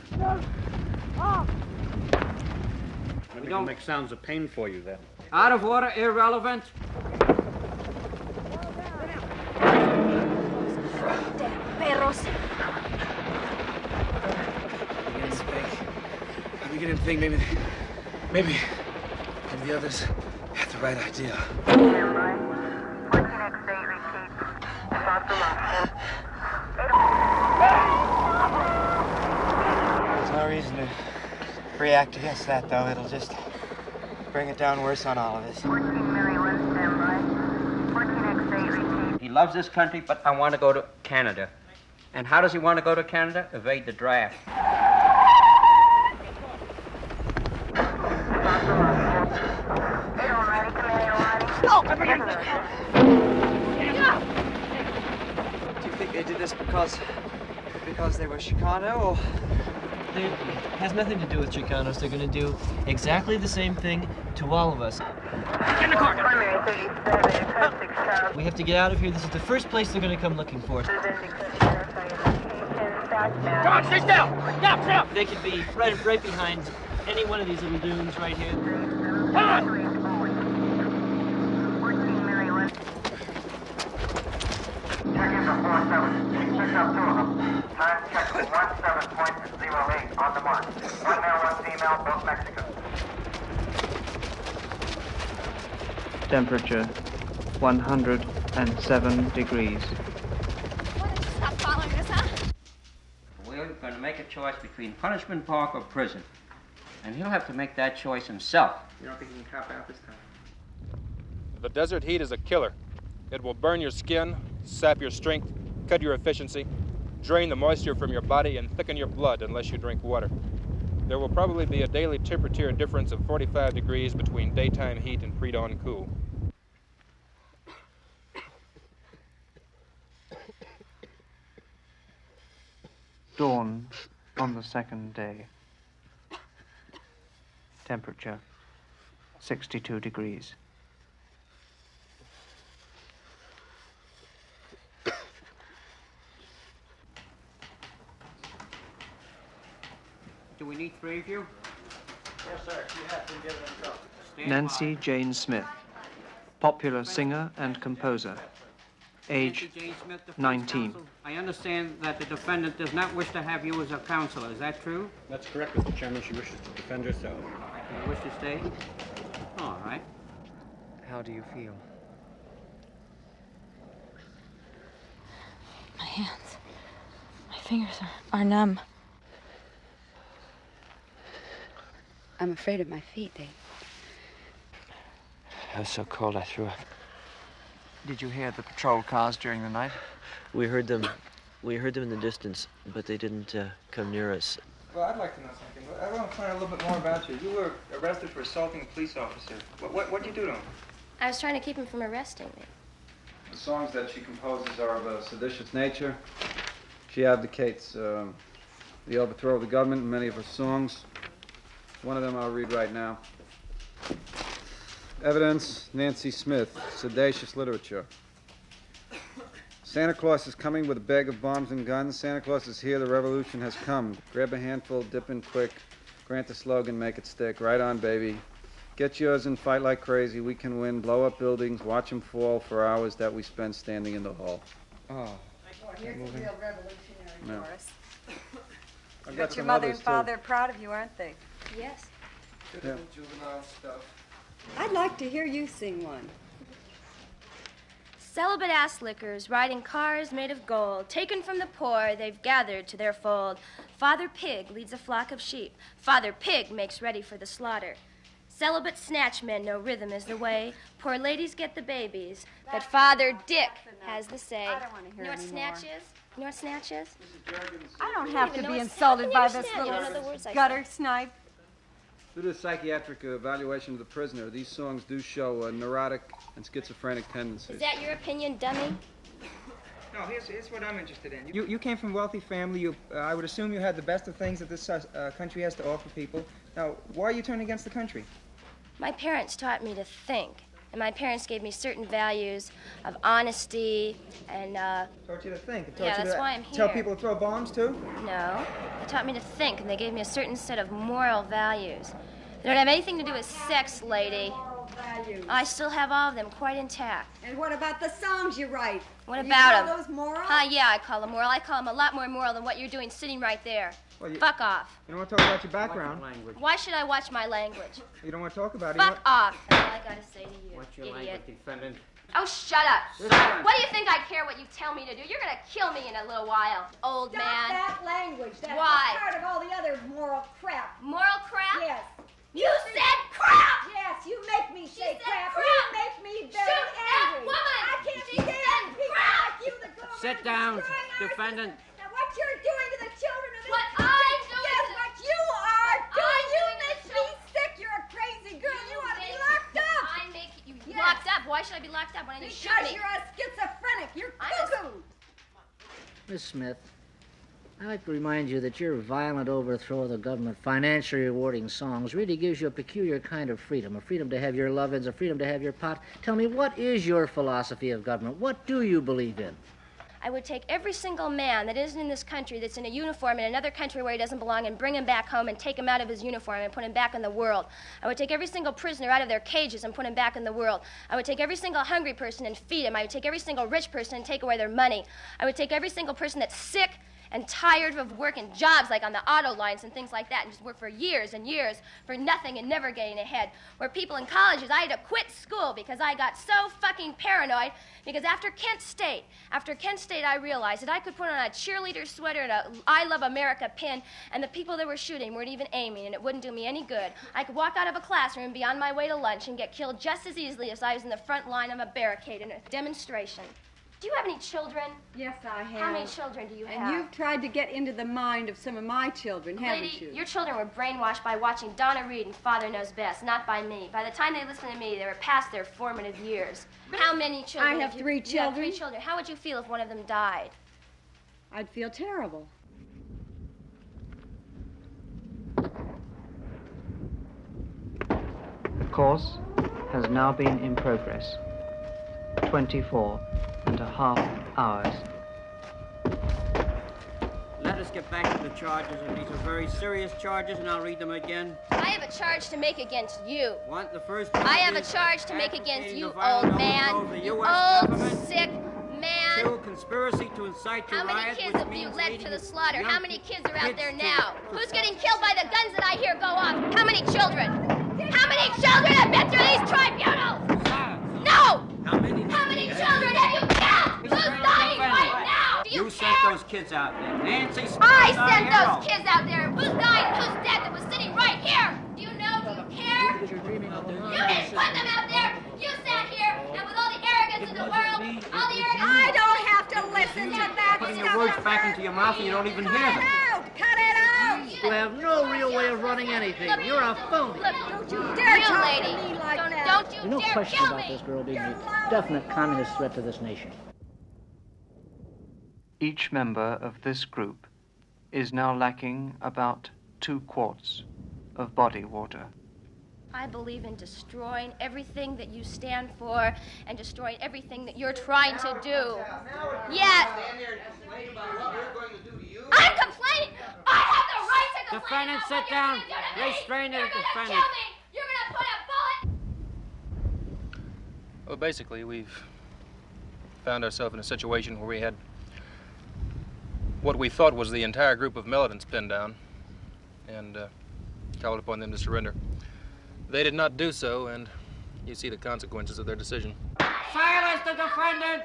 Maybe it'll make sounds of pain for you then. Out of order, irrelevant. Perros. I'm beginning to think maybe the others had the right idea. There's no reason to react against that, though. It'll just bring it down worse on all of us. He loves this country, but I want to go to Canada. And how does he want to go to Canada? Evade the draft. Do you think they did this because they were Chicano, or? It has nothing to do with Chicanos. They're going to do exactly the same thing to all of us. In the corner. We have to get out of here. This is the first place they're going to come looking for us. Come on, stay still! Stop, stop! They could be right behind any one of these little dunes right here. Come on! Check in for 47. Pick up 2 of them. Time check 17.08 on the mark. 1 male, 1 female, both Mexican. Temperature 107 degrees. Stop following us, huh? We're going to make a choice between punishment park or prison. And he'll have to make that choice himself. You don't think you can cop out this time? The desert heat is a killer. It will burn your skin, sap your strength, cut your efficiency, drain the moisture from your body, and thicken your blood unless you drink water. There will probably be a daily temperature difference of 45 degrees between daytime heat and pre-dawn cool. Dawn on the second day. Temperature 62 degrees. Do we need 3 of you? Yes, sir. You have been given a go. Nancy Jane Smith, popular singer and composer, age Nancy Jane Smith, defense 19. counsel. I understand that the defendant does not wish to have you as a counselor. Is that true? That's correct, Mr. Chairman. She wishes to defend herself. Do you wish to stay? All right. How do you feel? My hands, my fingers are numb. I'm afraid of my feet, Dave. I was so cold I threw up. Did you hear the patrol cars during the night? We heard them in the distance, but they didn't come near us. Well, I'd like to know something. I want to find out a little bit more about you. You were arrested for assaulting a police officer. What'd you do to him? I was trying to keep him from arresting me. The songs that she composes are of a seditious nature. She advocates the overthrow of the government in many of her songs. One of them I'll read right now. Evidence, Nancy Smith, Sedacious Literature. Santa Claus is coming with a bag of bombs and guns. Santa Claus is here, the revolution has come. Grab a handful, dip in quick. Grant the slogan, make it stick. Right on, baby. Get yours and fight like crazy. We can win. Blow up buildings, watch them fall for hours that we spend standing in the hall. Oh. Here's a real revolutionary No. for us. I've got Bet your some mother others, and father are proud of you, aren't they? Yes. Yeah. Juvenile stuff. I'd like to hear you sing one. Celibate ass lickers, riding cars made of gold, taken from the poor, they've gathered to their fold. Father Pig leads a flock of sheep. Father Pig makes ready for the slaughter. Celibate snatchmen know rhythm is the way. Poor ladies get the babies, but Father Dick has the say. I don't want to hear You know what anymore. snatch is? You know what snatch is? I don't You have even to know be what snatch- insulted How by can you this understand? You don't know the little words I gutter snipe. Due to the psychiatric evaluation of the prisoner, these songs do show neurotic and schizophrenic tendencies. Is that your opinion, dummy? No, here's what I'm interested in. You came from a wealthy family. I would assume you had the best of things that this country has to offer people. Now, why are you turning against the country? My parents taught me to think, and my parents gave me certain values of honesty and, Taught you to think. It taught Yeah, you that's to why I'm tell here. people to throw bombs, too? No. They taught me to think, and they gave me a certain set of moral values. They don't have anything to do with sex, lady. Values. I still have all of them quite intact. And what about the songs you write? What You about call them? those moral? Yeah, I call them moral. I call them a lot more moral than what you're doing sitting right there. Well, you- Fuck off. You don't want to talk about your background. Why should I watch my language? You don't want to talk about it. Fuck off. That's all I gotta say to you, What's your idiot. language, defendant? Oh, shut up. Sit down. What do you think I care what you tell me to do? You're gonna kill me in a little while, old Stop man. that language. That's Why? part of all the other moral crap. Moral crap? Yes. You said crap! Yes, you make me say said crap. crap. You make me very Shoot that angry. woman. I can't She stand said people crap. like you that go around Sit down, destroying our defendant. system. Now, what you're doing to the children of this What country, I'm doing yes, to the- what you are doing, I'm you doing to make the me children- sick. You're a crazy girl. You ought to be make- locked up. I make you Yes. locked up. Why should I be locked up? Why don't you shoot Because me? you're a schizophrenic. You're I'm a- cuckoo. Miss Smith, I'd like to remind you that your violent overthrow of the government, financially rewarding songs, really gives you a peculiar kind of freedom, a freedom to have your lovins, a freedom to have your pot. Tell me, what is your philosophy of government? What do you believe in? I would take every single man that isn't in this country, that's in a uniform in another country where he doesn't belong, and bring him back home and take him out of his uniform and put him back in the world. I would take every single prisoner out of their cages and put him back in the world. I would take every single hungry person and feed him. I would take every single rich person and take away their money. I would take every single person that's sick and tired of working jobs like on the auto lines and things like that, and just work for years and years for nothing and never getting ahead. Where people in colleges, I had to quit school because I got so fucking paranoid, because after Kent State, I realized that I could put on a cheerleader sweater and a I Love America pin, and the people that were shooting weren't even aiming, and it wouldn't do me any good. I could walk out of a classroom and be on my way to lunch and get killed just as easily as I was in the front line of a barricade in a demonstration. Do you have any children? Yes, I have. How many children do you have? And you've tried to get into the mind of some of my children, haven't Lady, you? your children were brainwashed by watching Donna Reed and Father Knows Best, not by me. By the time they listened to me, they were past their formative years. How many children? I have 3 You have children. 3 children. How would you feel if one of them died? I'd feel terrible. The course has now been in progress 24 and a half hours. Let us get back to the charges, and these are very serious charges, and I'll read them again. I have a charge to make against you. What? The first I have a is charge to make against you, violent old man. overthrow of the You US old, government. sick man. 2, conspiracy to incite to How many riot, kids which have you means led leading to the slaughter? young How many kids are out kids there to- now? Who's getting killed by the guns that I hear go off? How many children? How many children have been through these tribunals? No! How many children have you killed? Who's dying right now? Do you sent those kids out there. Nancy Smith, I Di sent Harrell. those kids out there. Who's died and who's dead that was sitting right here? Do you know? Do you care? You didn't put them out there. You sat here, and with all the arrogance in the world, all the arrogance... I don't have to listen to that Putting stuff. your words back into your mouth and you don't even hear them. Cut it out! You have no real way of running anything. You're a phony. Don't you dare You talk lady, to me like that. don't you There's no dare question kill about me. this girl being a definite communist threat to this nation. Each member of this group is now lacking about 2 quarts of body water. I believe in destroying everything that you stand for and destroying everything that you're trying to do. Yet, I'm complaining. I have the right to complain. Defendant, about sit what you're down. gonna do to me. Restrain the You're gonna defendant. kill me. You're gonna put a bullet. Well, basically, we've found ourselves in a situation where we had what we thought was the entire group of militants pinned down and called upon them to surrender. They did not do so, and you see the consequences of their decision. Silence the defendant!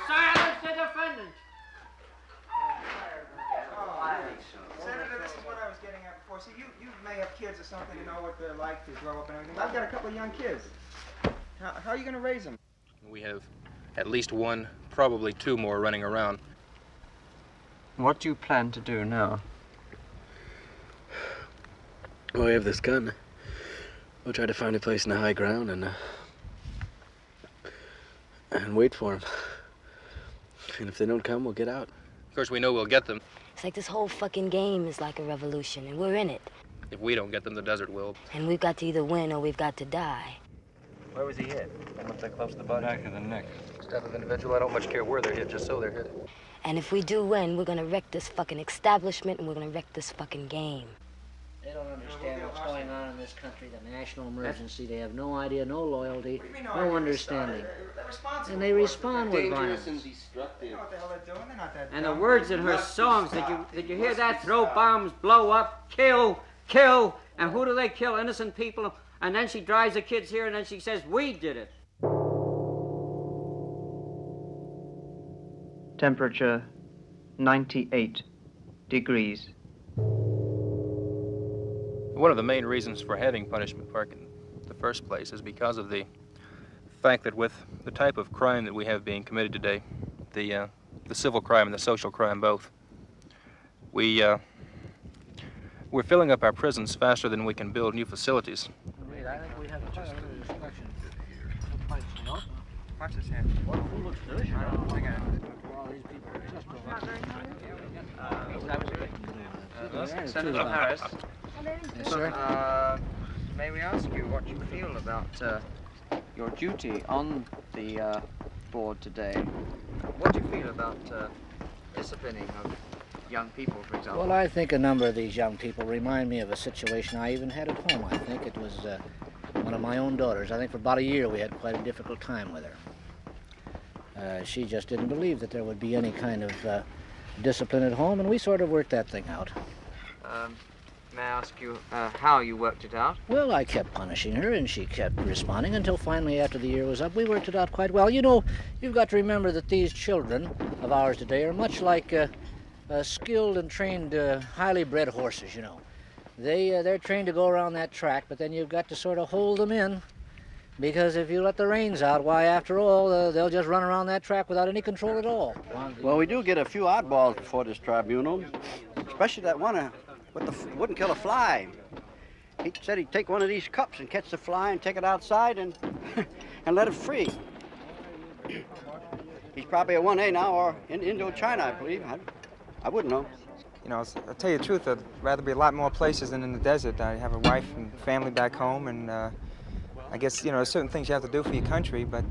Silence the defendant! Senator, this is what I was getting at before. See, you may have kids or something to know what they're like to grow up and everything. I've got a couple of young kids. How are you going to raise them? We have at least 1, probably 2 more running around. What do you plan to do now? Well, we have this gun. We'll try to find a place in the high ground and wait for them. And if they don't come, we'll get out. Of course, we know we'll get them. It's like this whole fucking game is like a revolution, and we're in it. If we don't get them, the desert will. And we've got to either win or we've got to die. Where was he hit? It looks like close to the body. Back of the neck. This type of individual, I don't much care where they're hit, just so they're hit. And if we do win, we're gonna wreck this fucking establishment and we're gonna wreck this fucking game. They don't understand what's going on in this country, the national emergency. They have no idea, no loyalty, no understanding. And they respond with violence. You know what the hell they're doing? They're not that And the dumb. words in her songs, did you hear that? Throw bombs, blow up, kill, kill. And who do they kill? Innocent people. And then she drives the kids here and then she says, we did it. Temperature 98 degrees. One of the main reasons for having Punishment Park in the first place is because of the fact that with the type of crime that we have being committed today, the civil crime and the social crime both, we're filling up our prisons faster than we can build new facilities. Wait, I think we have just a discussion. Watch this hand. Who looks good? I don't think I... All these people are just Senator Harris. Yes, sir. May we ask you what you feel about your duty on the board today? What do you feel about disciplining of young people, for example? Well, I think a number of these young people remind me of a situation I even had at home. I think it was one of my own daughters. I think for about a year we had quite a difficult time with her. She just didn't believe that there would be any kind of discipline at home, and we sort of worked that thing out. May I ask you how you worked it out? Well, I kept punishing her, and she kept responding until finally, after the year was up, we worked it out quite well. You know, you've got to remember that these children of ours today are much like skilled and trained, highly bred horses, you know. They're trained to go around that track, but then you've got to sort of hold them in, because if you let the reins out, why, after all, they'll just run around that track without any control at all. Well, we do get a few oddballs before this tribunal, especially that one wouldn't kill a fly. He said he'd take one of these cups and catch the fly and take it outside and and let it free. He's probably a 1A now, or in Indochina, I believe. I wouldn't know. You know, I'll tell you the truth, I'd rather be a lot more places than in the desert. I have a wife and family back home, and I guess, you know, there's certain things you have to do for your country, but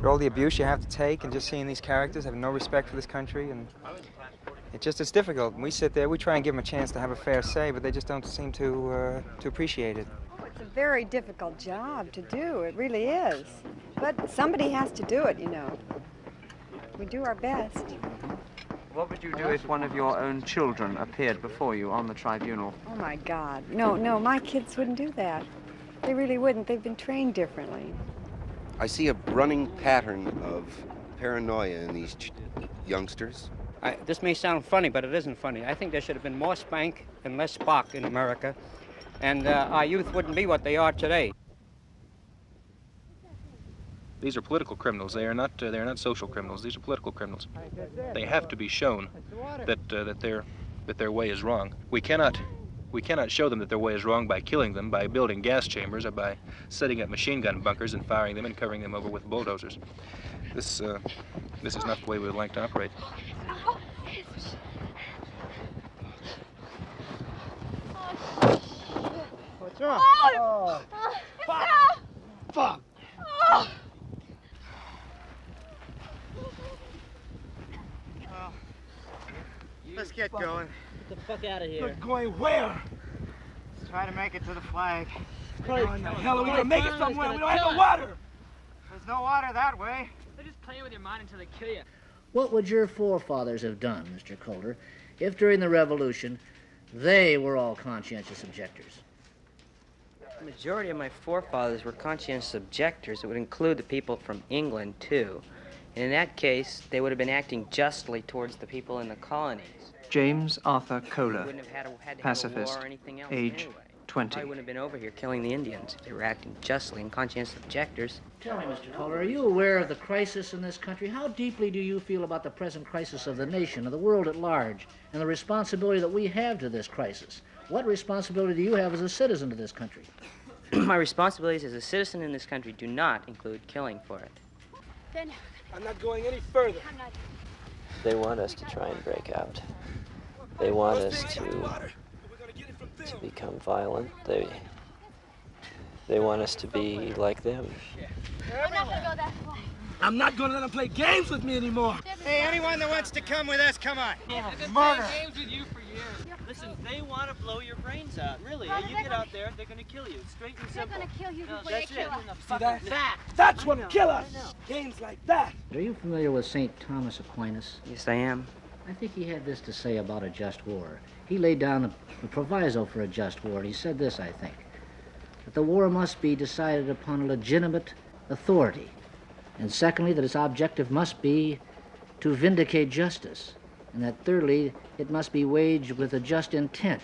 all the abuse you have to take, and just seeing these characters having no respect for this country, and It's difficult. We sit there, we try and give them a chance to have a fair say, but they just don't seem to appreciate it. Oh, it's a very difficult job to do. It really is. But somebody has to do it, you know. We do our best. What would you do if one of your own children appeared before you on the tribunal? Oh, my God. No, my kids wouldn't do that. They really wouldn't. They've been trained differently. I see a running pattern of paranoia in these youngsters. This may sound funny, but it isn't funny. I think there should have been more spank and less Spock in America, and our youth wouldn't be what they are today. These are political criminals. They are not social criminals. These are political criminals. They have to be shown that their way is wrong. We cannot show them that their way is wrong by killing them, by building gas chambers, or by setting up machine gun bunkers and firing them and covering them over with bulldozers. This is not the way we would like to operate. What's wrong? Oh. Fuck! Fuck! Let's get going. Get the fuck out of here. We're going where? Let's try to make it to the flag. How in the hell are we gonna make it somewhere? We don't have no water! There's no water that way. They're just playing with your mind until they kill you. What would your forefathers have done, Mr. Calder, if during the Revolution they were all conscientious objectors? The majority of my forefathers were conscientious objectors. It would include the people from England, too. And in that case, they would have been acting justly towards the people in the colonies. James Arthur Kohler, Wouldn't have had to pacifist, war or anything else age anyway. 20. Probably wouldn't have been over here killing the Indians if they were acting justly and conscientious objectors. Tell me, Mr. Calder, are you aware of the crisis in this country? How deeply do you feel about the present crisis of the nation, of the world at large, and the responsibility that we have to this crisis? What responsibility do you have as a citizen to this country? My responsibilities as a citizen in this country do not include killing for it. Then I'm not going any further. They want us to try and break out. They want us to become violent. They want us to be like them. I'm not gonna go that way. I'm not gonna let them play games with me anymore. Hey, anyone that wants to come with us, come on. They've been Murder. playing games with you for years. Listen, they want to blow your brains out. Really, Brother, you get out there, they're going to kill you. Straight and They're simple. gonna kill you before they That's kill it. us. See that? That's what'll kill us. Games like that. Are you familiar with St. Thomas Aquinas? Yes, I am. I think he had this to say about a just war. He laid down the proviso for a just war, and he said this, I think, that the war must be decided upon a legitimate authority, and secondly, that its objective must be to vindicate justice, and that thirdly, it must be waged with a just intent.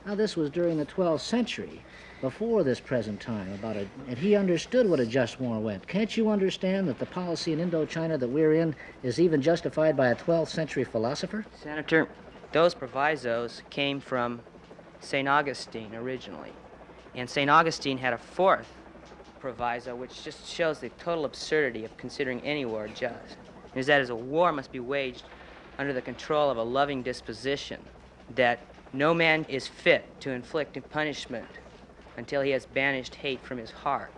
Now, this was during the 12th century, before this present time, and he understood what a just war meant. Can't you understand that the policy in Indochina that we're in is even justified by a 12th century philosopher? Senator, those provisos came from St. Augustine originally. And St. Augustine had a fourth proviso, which just shows the total absurdity of considering any war just. Is that a war must be waged under the control of a loving disposition, that no man is fit to inflict punishment until he has banished hate from his heart.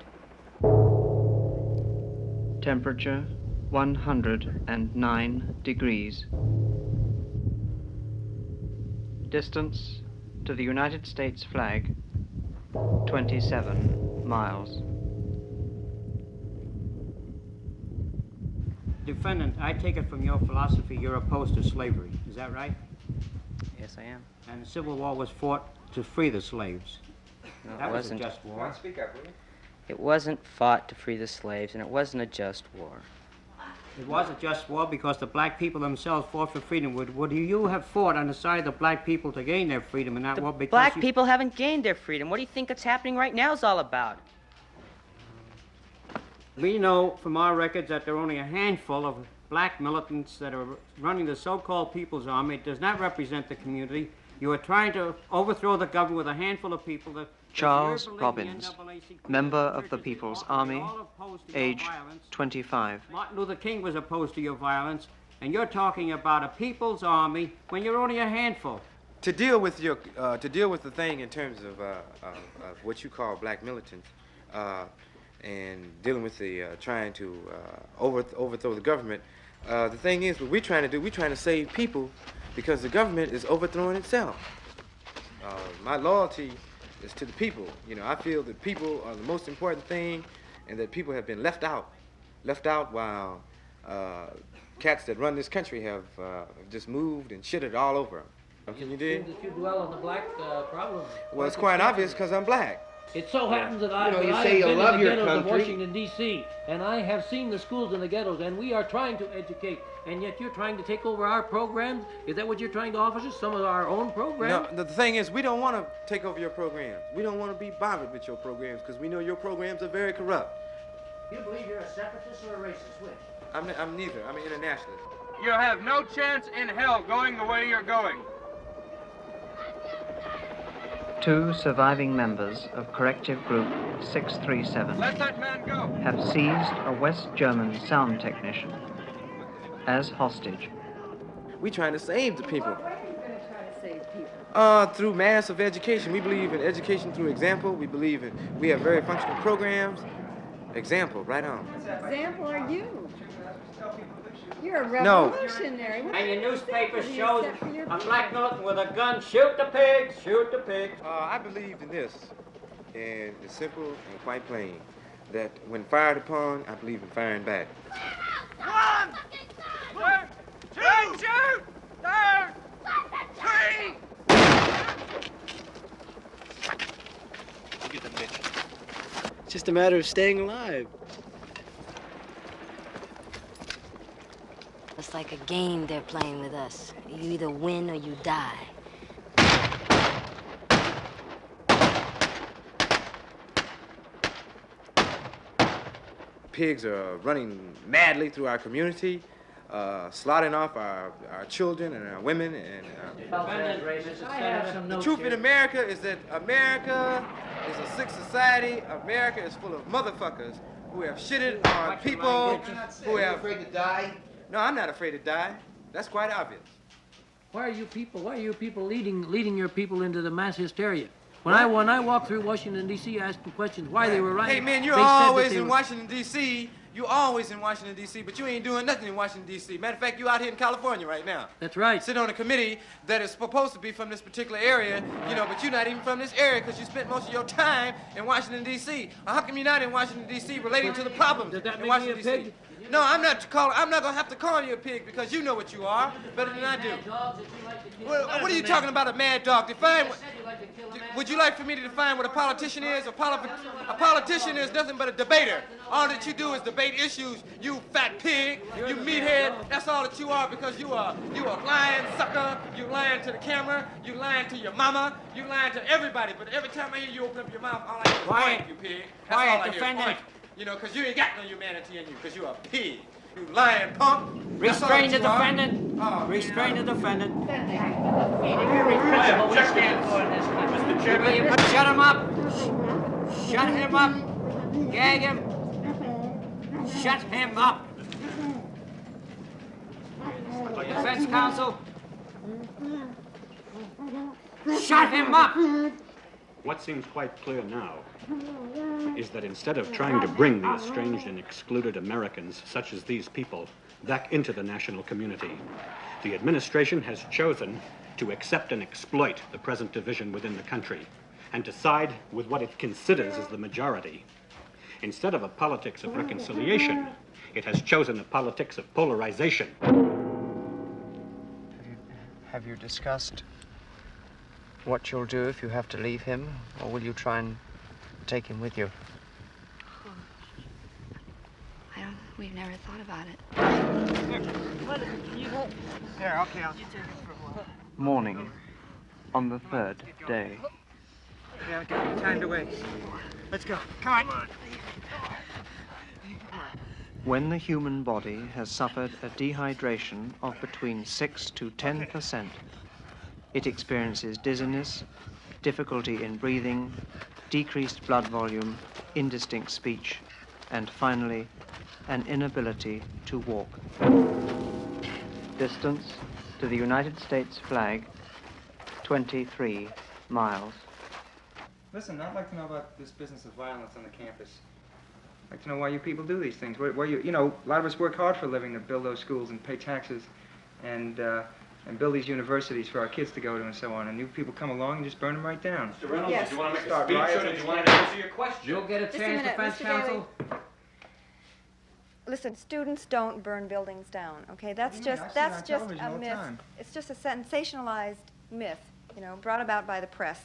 Temperature 109 degrees. Distance to the United States flag 27 miles. Defendant, I take it from your philosophy you're opposed to slavery. Is that right? Yes, I am. And the Civil War was fought to free the slaves. No, That it was a wasn't. just war. Speak up, will you? It wasn't fought to free the slaves, and it wasn't a just war. It was a just war because the black people themselves fought for freedom. Would you have fought on the side of the black people to gain their freedom in that war? Because Black people haven't gained their freedom. What do you think that's happening right now is all about? We know from our records that there are only a handful of black militants that are running the so-called People's Army. It does not represent the community. You are trying to overthrow the government with a handful of people that... Charles Robbins, member of the People's Army, age 25. Martin Luther King was opposed to your violence, and you're talking about a people's army when you're only a handful. To deal with the thing in terms of what you call black militants, and dealing with the trying to overthrow the government, the thing is, what we're trying to do, we're trying to save people because the government is overthrowing itself. My loyalty is to the people. You know, I feel that people are the most important thing, and that people have been left out while cats that run this country have just moved and shitted all over them. Can you dig? That you dwell on the black problem. Well, it's quite obvious because I'm black. It so happens that I, You I say have you been love in the your ghettos of country. Washington, D.C., and I have seen the schools in the ghettos, and we are trying to educate, and yet you're trying to take over our programs? Is that what you're trying to offer us, some of our own programs? No, the thing is, we don't want to take over your programs. We don't want to be bothered with your programs because we know your programs are very corrupt. You believe you're a separatist or a racist? Which? I'm neither. I'm an internationalist. You have no chance in hell going the way you're going. 2 surviving members of Corrective Group 637 Let that man go. have seized a West German sound technician as hostage. We're trying to save the people. What way are you going to try to save people? Through massive education. We believe in education through example. We have very functional programs. Example, right on. What example are you? You're a No. revolutionary. What And your newspaper do you shows set for your a black militant with a gun, shoot the pigs, shoot the pigs. I believe in this, and it's simple and quite plain, that when fired upon, I believe in firing back. 1, 2, shoot! Down! 3! Look at the bitch. It's just a matter of staying alive. It's like a game they're playing with us. You either win or you die. Pigs are running madly through our community, slaughtering off our children and our women. And the truth in America is that America is a sick society. America is full of motherfuckers who have shitted on people who have... afraid to die? No, I'm not afraid to die. That's quite obvious. Why are you people leading your people into the mass hysteria? When I walk through Washington, D.C., I ask them questions why they were rioting. Hey, man, you're They said that always they in were- Washington, D.C. You always in Washington, D.C., but you ain't doing nothing in Washington, D.C. Matter of fact, you out here in California right now. That's right. Sit on a committee that is supposed to be from this particular area, you know, but you're not even from this area because you spent most of your time in Washington, D.C. How come you're not in Washington, D.C. relating to the problems Does that in make Washington, me a D.C.? pig? No, I'm not gonna have to call you a pig because you know what you are better than I do. What are you talking about, a mad dog? Define what... Would you like for me to define what a politician is? A politician is nothing but a debater. All that you do is debate issues, you fat pig, you meathead. That's all that you are because you a lying sucker. You lying to the camera. You lying to your mama. You lying to everybody. But every time I hear you open up your mouth, all I hear is Quiet. point, you pig. That's Quiet, all I hear is defendant. point. You know, because you ain't got no humanity in you because you're a pig. You lying punk. That's all Restrain the that you are. defendant. Oh, Restrain the defendant. Check hands. Mr. Chairman. Shut him up. Shut him up. Gag him. Shut him up. Defense counsel. Shut him up. What seems quite clear now is that instead of trying to bring the estranged and excluded Americans, such as these people, back into the national community, the administration has chosen to accept and exploit the present division within the country and to side with what it considers as the majority. Instead of a politics of reconciliation, it has chosen a politics of polarization. Have you discussed what you'll do if you have to leave him, or will you try and take him with you? We've never thought about it. Here, okay, I'll take it for a while. Morning, on the 3rd day. Yeah, I've got no time to waste. Let's go. Come on. When the human body has suffered a dehydration of between 6 to 10%, it experiences dizziness, difficulty in breathing, decreased blood volume, indistinct speech, and finally, an inability to walk. Distance to the United States flag, 23 miles. Listen, I'd like to know about this business of violence on the campus. I'd like to know why you people do these things. Where you know, a lot of us work hard for a living to build those schools and pay taxes. And and build these universities for our kids to go to and so on. And new people come along and just burn them right down. Mr. Reynolds, Yes. did you want to make a Start speech riots or did and you want to answer your question? You'll get a Just a chance, minute, defense Mr. counsel. Listen, students don't burn buildings down, okay? That's What do you just mean? I see it on a television all the myth. time. It's just a sensationalized myth, you know, brought about by the press.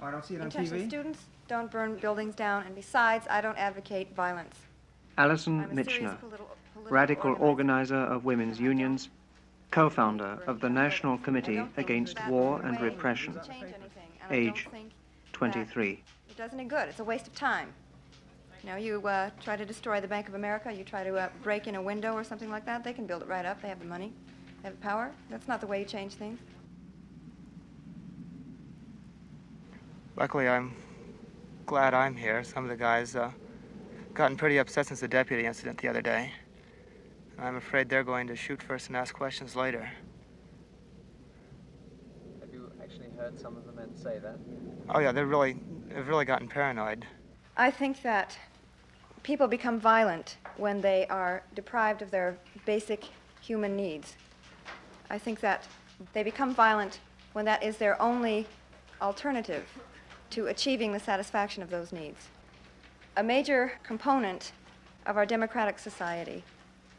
Oh, I don't see it on Intentionally, TV? students don't burn buildings down, and besides, I don't advocate violence. Alison I'm a serious Michener, political radical organizer of women's unions, co-founder of the National Committee Against War and Repression, age 23. It does any good. It's a waste of time. You know, you try to destroy the Bank of America, you try to break in a window or something like that, they can build it right up. They have the money, they have the power. That's not the way you change things. Luckily, I'm glad I'm here. Some of the guys gotten pretty upset since the deputy incident the other day. I'm afraid they're going to shoot first and ask questions later. Have you actually heard some of the men say that? Oh yeah, they've really gotten paranoid. I think that people become violent when they are deprived of their basic human needs. I think that they become violent when that is their only alternative to achieving the satisfaction of those needs. A major component of our democratic society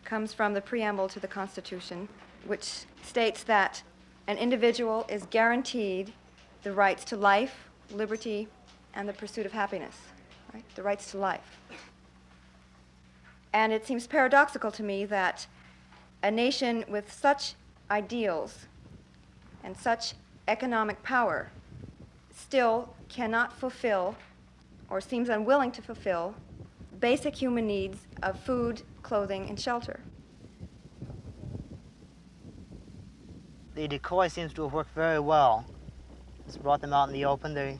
comes from the preamble to the Constitution, which states that an individual is guaranteed the rights to life, liberty, and the pursuit of happiness. Right? The rights to life. And it seems paradoxical to me that a nation with such ideals and such economic power still cannot fulfill, or seems unwilling to fulfill, basic human needs of food, clothing, and shelter. The decoy seems to have worked very well. It's brought them out in the open. They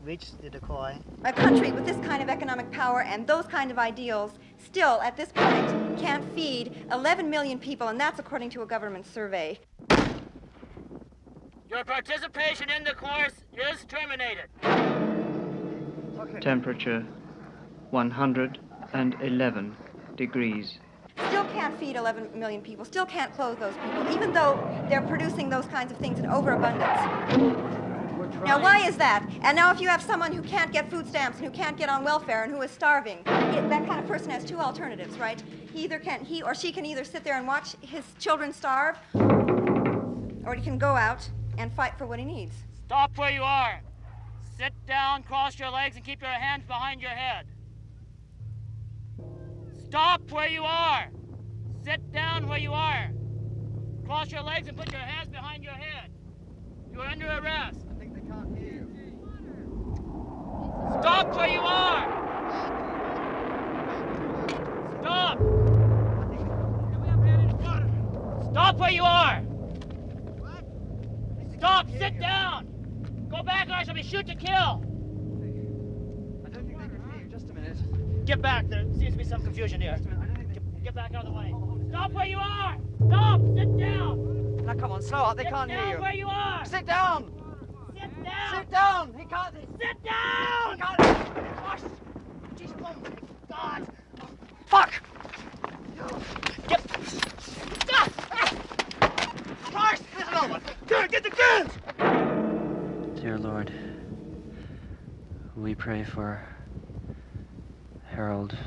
reached the decoy. A country with this kind of economic power and those kind of ideals still, at this point, can't feed 11 million people, and that's according to a government survey. Your participation in the course is terminated. Temperature 111 degrees. Still can't feed 11 million people, still can't clothe those people, even though they're producing those kinds of things in overabundance. Now, why is that? And now if you have someone who can't get food stamps and who can't get on welfare and who is starving, that kind of person has two alternatives, right? He or she can either sit there and watch his children starve, or he can go out and fight for what he needs. Stop where you are. Sit down, cross your legs, and keep your hands behind your head. Stop where you are. Sit down where you are. Cross your legs and put your hands behind your head. You are under arrest. I think they can't hear you. Stop where you are. Stop. Stop where you are. Stop. Sit down. Go back or I shall be shoot to kill. I don't think they can hear you. Just a minute. Get back. There seems to be some confusion here. Get back out of the way. Stop where you are. Stop. Sit down. Now come on, slow up. They can't hear you. Sit down where you are. Sit down. Sit down. Sit down. He can't. Sit down. He can't. Gosh. Jeez, oh my God. Fuck. Get. Stop. Christ, there's another one. Get the guns. Dear Lord, we pray for Harold.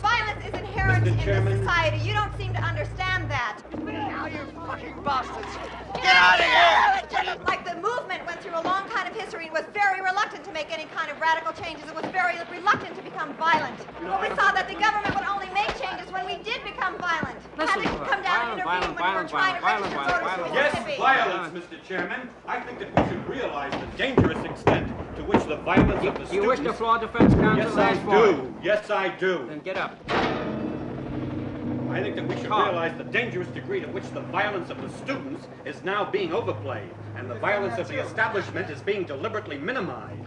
Violence is inherent in this society. You don't seem to understand that. Now, you fucking bastards. Get out of here! Like the movement went through a long kind of history and was very reluctant to make any kind of radical changes. It was very reluctant to become violent. But we saw that the government would only make changes when we did become violent. Had they come down and intervene when we were trying to register voters. Yes, violence, Mr. Chairman. I think that we should realize the dangerous extent to which the violence of the students... You wish to floor defense counsel? Yes, I do. Yes, I do. Then get up. I think that we should realize the dangerous degree to which the violence of the students is now being overplayed, and the violence of the establishment is being deliberately minimized.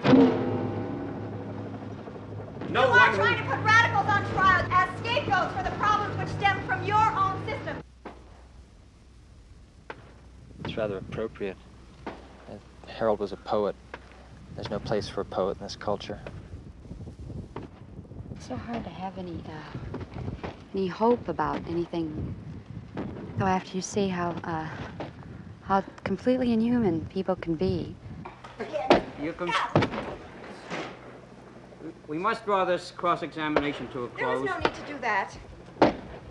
You are trying to put radicals on trial as scapegoats for the problems which stem from your own system. It's rather appropriate. Harold was a poet. There's no place for a poet in this culture. It's so hard to have any any hope about anything. Though after you see how completely inhuman people can be. We must draw this cross-examination to a close. There was no need to do that.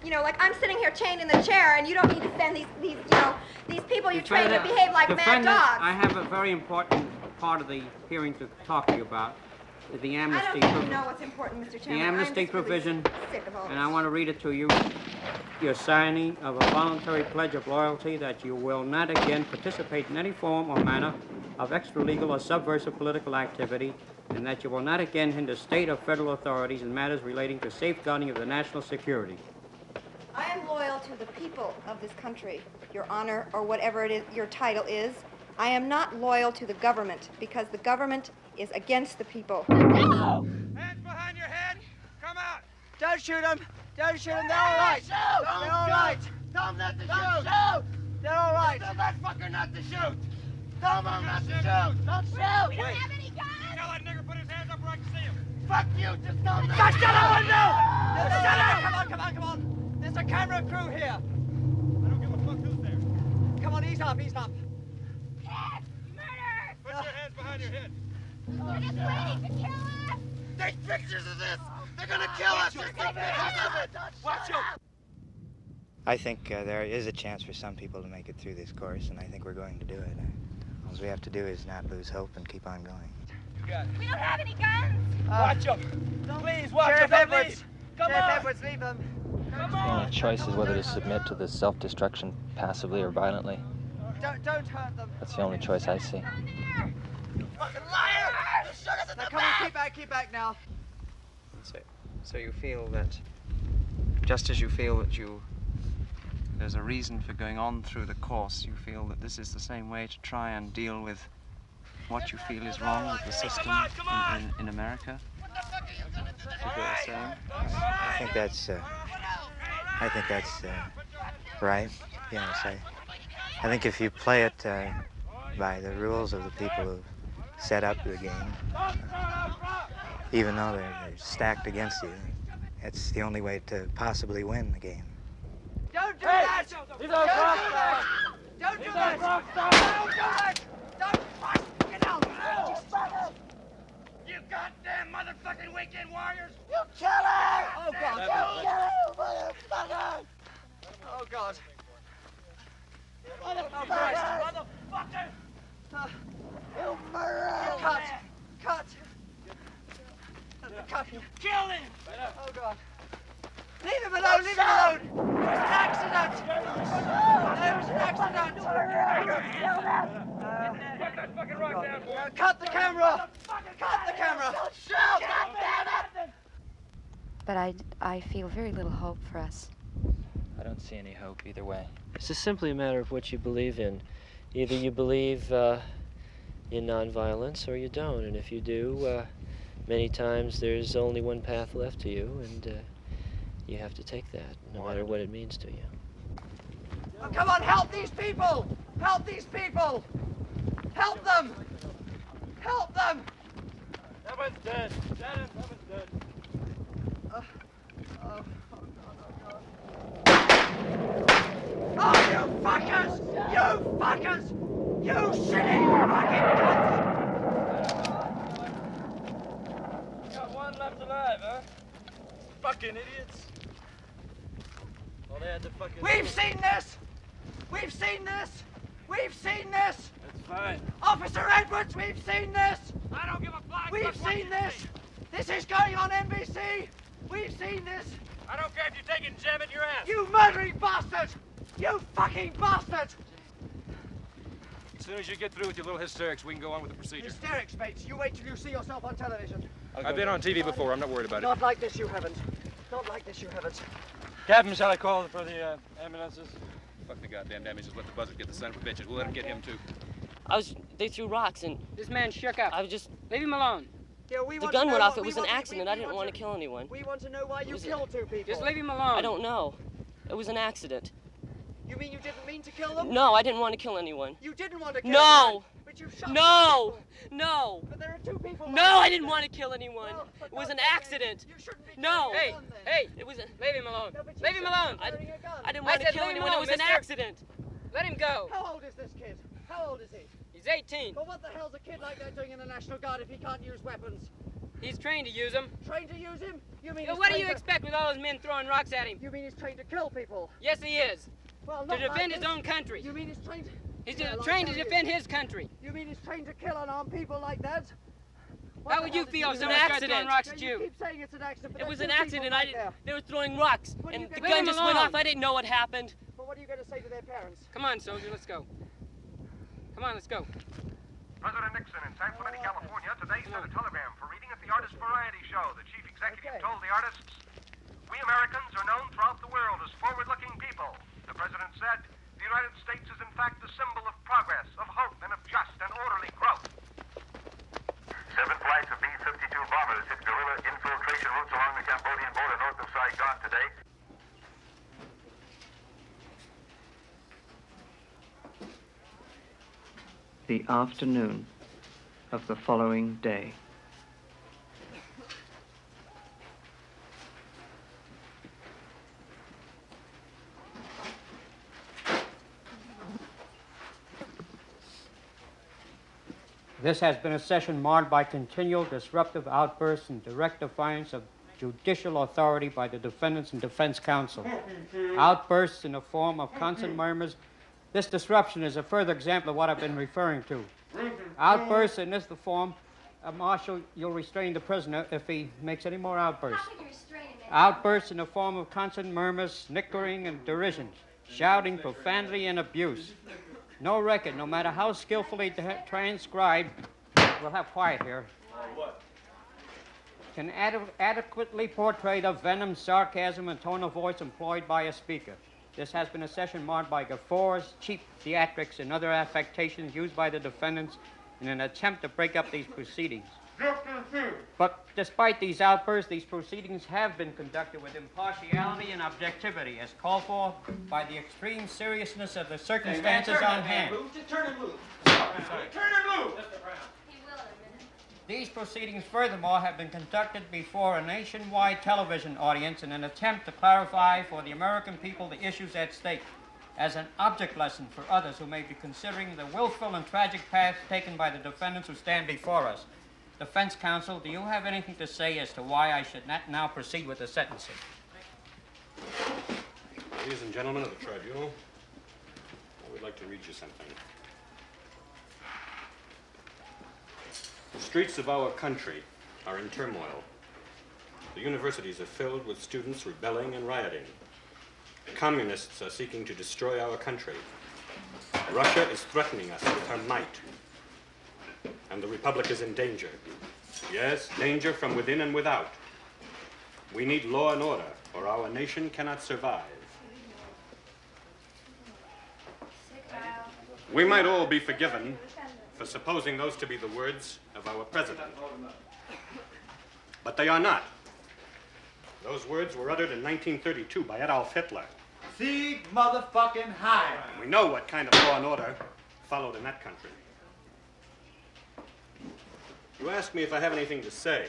You know, like I'm sitting here chained in the chair, and you don't need to send these people you train to behave like mad dogs. I have a very important part of the hearing to talk to you about. The amnesty. I don't even know what's important, Mr. Chairman. The amnesty provision, really sick of all and I want to read it to you. You're signing of a voluntary pledge of loyalty that you will not again participate in any form or manner of extra-legal or subversive political activity, and that you will not again hinder state or federal authorities in matters relating to safeguarding of the national security. I am loyal to the people of this country, Your Honor, or whatever it is your title is. I am not loyal to the government, because the government is against the people. No! Hands behind your head! Come out! Don't shoot them! Don't shoot them! They're all right! They're all right! Tell them not to shoot! They're all right! Tell that fucker not to shoot! Tell them not to shoot! Don't shoot! We don't have any guns! Tell that nigger put his hands up where I can see him! Fuck you! Just tell them not to shoot! Shut up, window! Shut up! Come on! There's a camera crew here! I don't give a fuck who's there. Come on, ease up! Yes! Murder! Put your hands behind your head. They're just waiting to kill us! Take pictures of this! They're gonna kill us! Take pictures of it! Watch out! I think there is a chance for some people to make it through this course, and I think we're going to do it. All we have to do is not lose hope and keep on going. You got it. We don't have any guns! Watch them! Please, watch them! Sheriff Edwards! Come on! Sheriff Edwards, leave them! Come The on! only choice is whether to submit to this self-destruction passively or violently. Don't hurt them! That's the only choice I see. Fucking liar! Now come on, keep back now. So you feel that, just as you feel that there's a reason for going on through the course, you feel that this is the same way to try and deal with what you feel is wrong with the system in America? I think that's right. Yes, I think if you play it by the rules of the people who set up the game, even though they're stacked against you, it's the only way to possibly win the game. Don't do that! Don't do that! Don't do that! Don't do that! Don't get out! You goddamn motherfucking weekend warriors! You killer! Oh God! You killer, motherfucker! Oh God! Motherfucker! You murderer! Cut! Kill him! Oh God! Leave him alone! Leave him alone! It was an accident! It was an accident! Put that fucking rock down, boy! Cut the camera! Cut the camera! Don't shoot! God damn it! But I feel very little hope for us. I don't see any hope either way. It's just simply a matter of what you believe in. Either you believe in nonviolence or you don't, and if you do, many times there's only one path left to you, and you have to take that, no matter what it means to you. Oh, come on, help these people! Help these people! Help them! Help them! That one's dead. That one's dead. Oh, you fuckers! You fuckers! You shitty fucking cunts! Got one left alive, huh? Fucking idiots. Well, they had to fucking... We've seen this! We've seen this! We've seen this! That's fine. Officer Edwards, we've seen this! I don't give a fuck. We've seen this! This is going on NBC! We've seen this! I don't care if you take it and jam it in your ass. You murdering bastard! You fucking bastard! As soon as you get through with your little hysterics, we can go on with the procedure. Hysterics, mates. You wait till you see yourself on television. I've been on TV before. I'm not worried about it. Not like this, you haven't. Not like this, you haven't. Captain, shall I call for the ambulances? Fuck the goddamn damage. Just let the buzzard get the son of a bitches. We'll let him get him, too. They threw rocks and... This man shook up. I was just... Leave him alone. Yeah, the gun went off. It was an accident. I didn't want to kill anyone. We want to know why you killed two people. Just leave him alone. I don't know. It was an accident. You mean you didn't mean to kill them? No, I didn't want to kill anyone. You didn't want to kill No! anyone, but that you shot No! people. No! But there are 2 people. No, I didn't want to kill anyone. It was an accident. You shouldn't be No! carrying a gun, then. Hey! It was a... Leave him alone. No, leave him alone. I didn't I want to said kill leave him anyone. It alone, was an mister. accident. Let him go. How old is this kid? How old is he? He's 18. Well, what the hell's a kid like that doing in the National Guard if he can't use weapons? He's trained to use them. Trained to use him? You mean Yo, he's what do trained you to- expect with all those men throwing rocks at him? You mean he's trained to kill people? Yes, he is. Well, To not defend like his this. own country. You mean he's trained... He's Well, I'll trained to tell you. defend his country. You mean he's trained to kill unarmed people like that? How would you feel if someone started throwing rocks at You you? keep saying it's an accident, but It there's was 2 an people accident. right there. They were throwing rocks, What are you and the gonna- gun Leave just him went alone. off. I didn't know what happened. But what are you going to say to their parents? Come on, soldier, let's go. Come on, let's go. President Nixon in San Clemente, California, today sent a telegram for reading at the Artist Variety Show. The chief executive told the artists, "We Americans are known throughout the world as forward-looking people." The president said, "The United States is in fact the symbol of progress, of hope, and of just and orderly growth." 7 flights of B-52 bombers hit guerrilla infiltration routes along the Cambodian border north of Saigon today. The afternoon of the following day. This has been a session marred by continual disruptive outbursts and direct defiance of judicial authority by the defendants and defense counsel. Outbursts in the form of constant murmurs. This disruption is a further example of what I've been referring to. Outbursts in this form, Marshal, you'll restrain the prisoner if he makes any more outbursts. Outbursts in the form of constant murmurs, snickering, and derision, shouting, profanity, and abuse. No record, no matter how skillfully transcribed, we'll have quiet here, can adequately portray the venom, sarcasm, and tone of voice employed by a speaker. This has been a session marked by guffaws, cheap theatrics, and other affectations used by the defendants in an attempt to break up these proceedings. But despite these outbursts, these proceedings have been conducted with impartiality and objectivity, as called for by the extreme seriousness of the circumstances on hand. Turn and move. Turn and move! These proceedings, furthermore, have been conducted before a nationwide television audience in an attempt to clarify for the American people the issues at stake, as an object lesson for others who may be considering the willful and tragic path taken by the defendants who stand before us. Defense counsel, do you have anything to say as to why I should not now proceed with the sentencing? Ladies and gentlemen of the tribunal, I would like to read you something. The streets of our country are in turmoil. The universities are filled with students rebelling and rioting. The communists are seeking to destroy our country. Russia is threatening us with her might. And the Republic is in danger. Yes, danger from within and without. We need law and order, or our nation cannot survive. We might all be forgiven for supposing those to be the words of our president. But they are not. Those words were uttered in 1932 by Adolf Hitler. Sieg motherfucking Heil. We know what kind of law and order followed in that country. You ask me if I have anything to say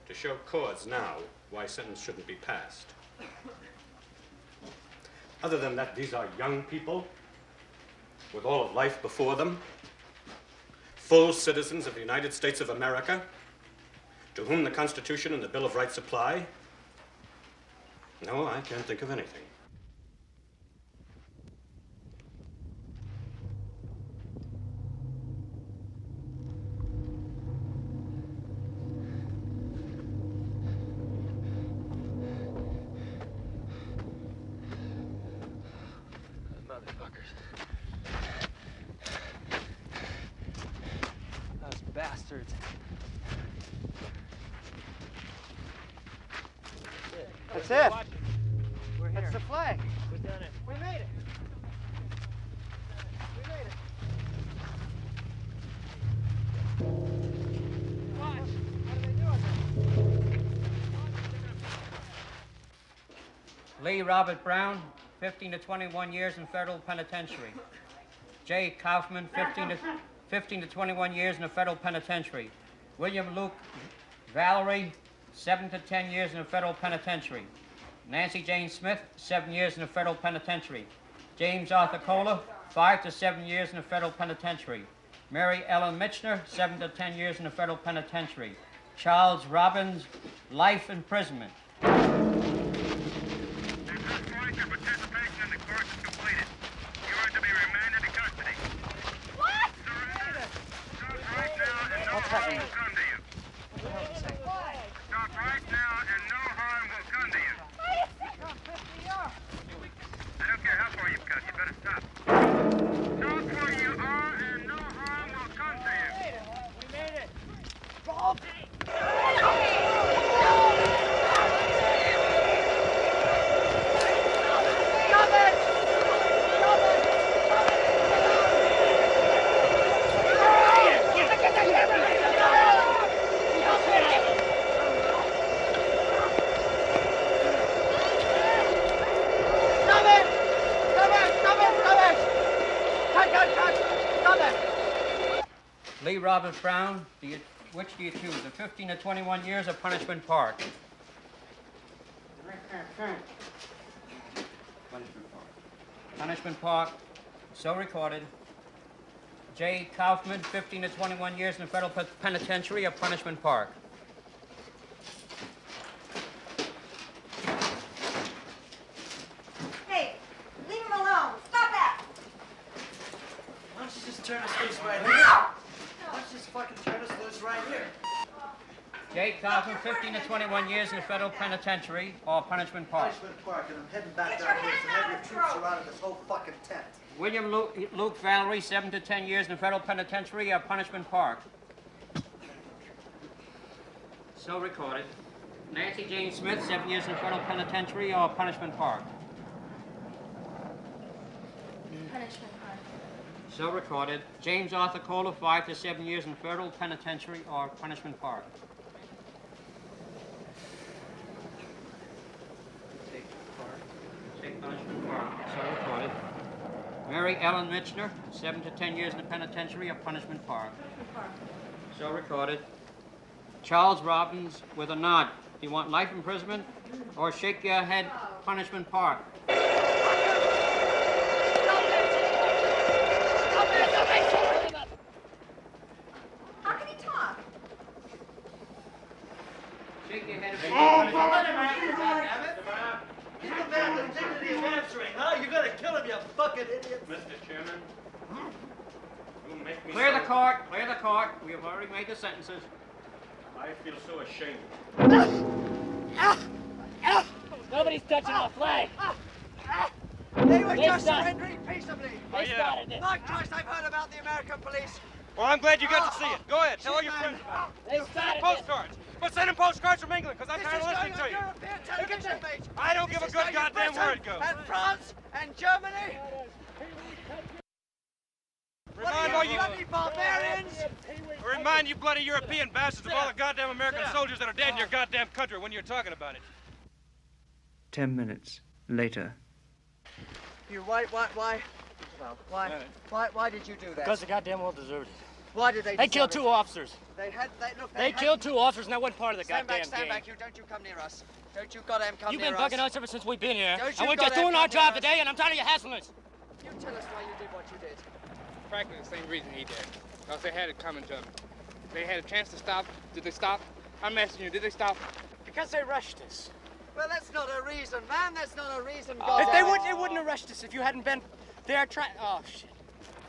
to show cause now why sentence shouldn't be passed. Other than that, these are young people with all of life before them, full citizens of the United States of America, to whom the Constitution and the Bill of Rights apply. No, I can't think of anything. Those bastards. That's it. We're here. That's the flag. We've done it. We made it. We made it. Watch. What are they doing? Lee Robert Brown, 15 to 21 years in federal penitentiary. Jay Kaufman, 15 to 21 years in a federal penitentiary. William Luke Valerie, 7 to 10 years in a federal penitentiary. Nancy Jane Smith, 7 years in a federal penitentiary. James Arthur Kohler, 5 to 7 years in a federal penitentiary. Mary Ellen Mitchner, 7 to 10 years in a federal penitentiary. Charles Robbins, life imprisonment. What's happening? Stop right now and no harm will come to you. I don't care how far you've cut, you better stop. Stop where you are and no harm will come to you. We made it. Rob! Stop it! Lee Robert Brown, which do you choose? The 15 to 21 years of Punishment Park? Punishment Park, so recorded. J. Kaufman, 15 to 21 years in the federal penitentiary of Punishment Park. Hey, leave him alone. Stop that. Why don't you just turn us loose right here? Why don't you just fucking turn us loose right here? J. Kaufman, 15 to 21 years in the federal penitentiary or Punishment Park. Punishment Park, and I'm heading back down here to have your troops surrounded this whole fucking tent. William Luke Valerie, 7 to 10 years in the federal penitentiary or Punishment Park. So recorded. Nancy Jane Smith, 7 years in the federal penitentiary or Punishment Park. Punishment Park. So recorded. James Arthur Kohler, 5 to 7 years in federal penitentiary or Punishment Park. Take Punishment Park. So recorded. Mary Ellen Mitchner, 7 to 10 years in the penitentiary or Punishment Park. So recorded. Charles Robbins with a nod. Do you want life imprisonment or shake your head, Punishment Park? How can he talk? Shake your head. Give the man the dignity of answering, huh? You're gonna kill him, you fucking idiot. Mr. Chairman, you make me Clear the court. Clear the court. We have already made the sentences. I feel so ashamed. Nobody's touching my flag. They were They just started- surrendering peaceably. They started this. My Christ, I've heard about the American police. Well, I'm glad you got to see it. Go ahead, tell all your friends about it. They started this. Postcards. But send them postcards from England, because I'm This tired is of listening going to on you. European television, mate. I don't This give a is good going to goddamn where it Britain goes. And France and Germany. Remind all you bloody barbarians. Remind you bloody European bastards of all the goddamn American soldiers that are dead in your goddamn country when you're talking about it. 10 minutes later. You why did you do that? Because the goddamn world deserved it. Why did they? They deserve killed two it? officers. They Killed two officers, and that wasn't part of the Stand goddamn back, stand game. back. You don't you come near us. Don't you goddamn come You've near been us. bugging us ever since we've been here, Don't and you we're just goddamn doing our come near job us. today, and I'm tired of you hassling us. You tell us why you did what you did. Practically the same reason he did. Because they had it coming to them. They had a chance to stop. Did they stop? I'm asking you, did they stop? Because they rushed us. Well, that's not a reason, man. That's not a reason. If they wouldn't have rushed us if you hadn't been there trying. Oh shit!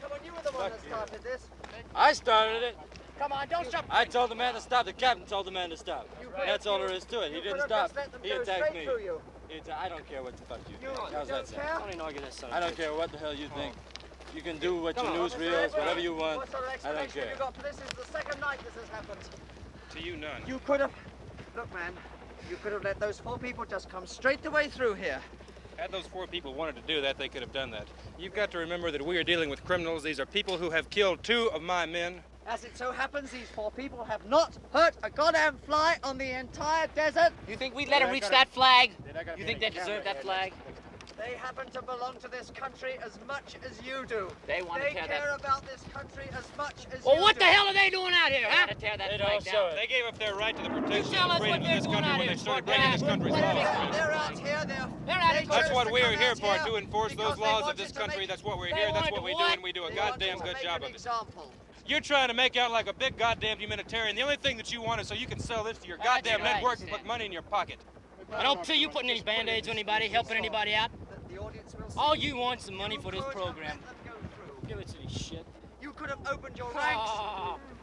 Come on, you were the one that started this. I started it. Come on, don't jump. I told the man to stop. The captain told the man to stop. could That's have- all there is to it. He you didn't could have stop. just let them He go attacked straight me. through you. I don't care what the fuck you think. How's don't that sound? care? Don't even argue this, son. I don't care what the hell you think. You can do what Come your on. newsreels, whatever you want. What sort of I don't explanation care. have you got for this? This is the second night this has happened. To you, none. You could have... Look, man, you could have let those 4 people just come straight the way through here. Had those 4 people wanted to do that, they could have done that. You've got to remember that we are dealing with criminals. These are people who have killed 2 of my men. As it so happens, these 4 people have not hurt a goddamn fly on the entire desert. You think we'd let them reach that flag? You think they deserve that flag? They happen to belong to this country as much as you do. They want to tear care that. about this country as much as Well, you what do. the hell are they doing out here, huh? They Tear that don't flag show down. it. They gave up their right to the You protection tell and us freedom what of this they're doing country out when here. they started What breaking the- this country's what- laws. They're out here. That's what we're here for, to enforce those laws of this country. That's what we're They here. That's wanted what to we do, what? and we do a They goddamn wanted to good make job an of it. example. You're trying to make out like a big goddamn humanitarian. The only thing that you want is so you can sell this to your That's goddamn right. network and put money in your pocket. I don't see you putting any band-aids on anybody, helping anybody out. All you want's the money for this program. Give it to me, shit. You could have opened your ranks.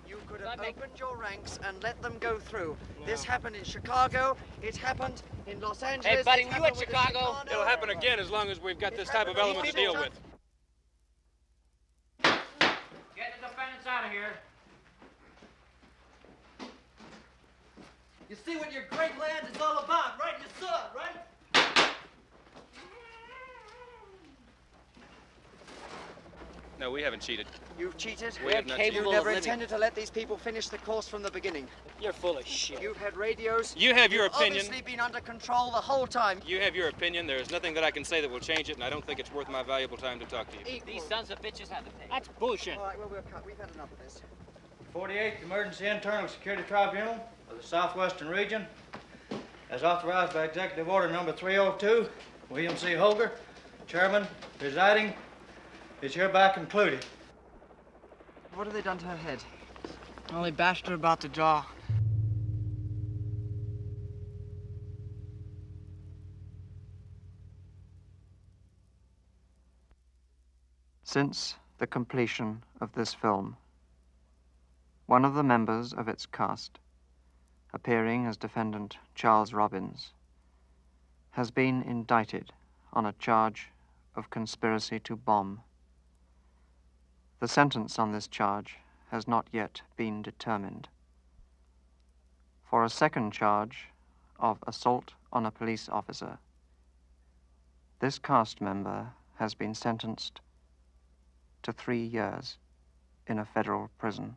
You could have opened your ranks and let them go through. This happened in Chicago. It happened in Los Angeles. Hey, buddy, It you at happened with the Chicago? Chicano. It'll happen again as long as we've got this type of element to deal with. Get the defendants out of here. You see what your great land is all about, right? You saw it, right? No, we haven't cheated. You've cheated. We have not cheated. You never intended to let these people finish the course from the beginning. You're full of shit. You've had radios. You have your You've opinion. obviously been under control the whole time. You have your opinion. There is nothing that I can say that will change it, and I don't think it's worth my valuable time to talk to you. These sons of bitches have to pay. That's bullshit. All right, well, we'll cut. We've had enough of this. 48th Emergency Internal Security Tribunal of the Southwestern Region, as authorized by Executive Order Number 302, William C. Holger, Chairman, presiding, is hereby concluded. What have they done to her head? Only bashed her about the jaw. Since the completion of this film, one of the members of its cast, appearing as defendant Charles Robbins, has been indicted on a charge of conspiracy to bomb. The sentence on this charge has not yet been determined. For a second charge of assault on a police officer, this cast member has been sentenced to 3 years in a federal prison.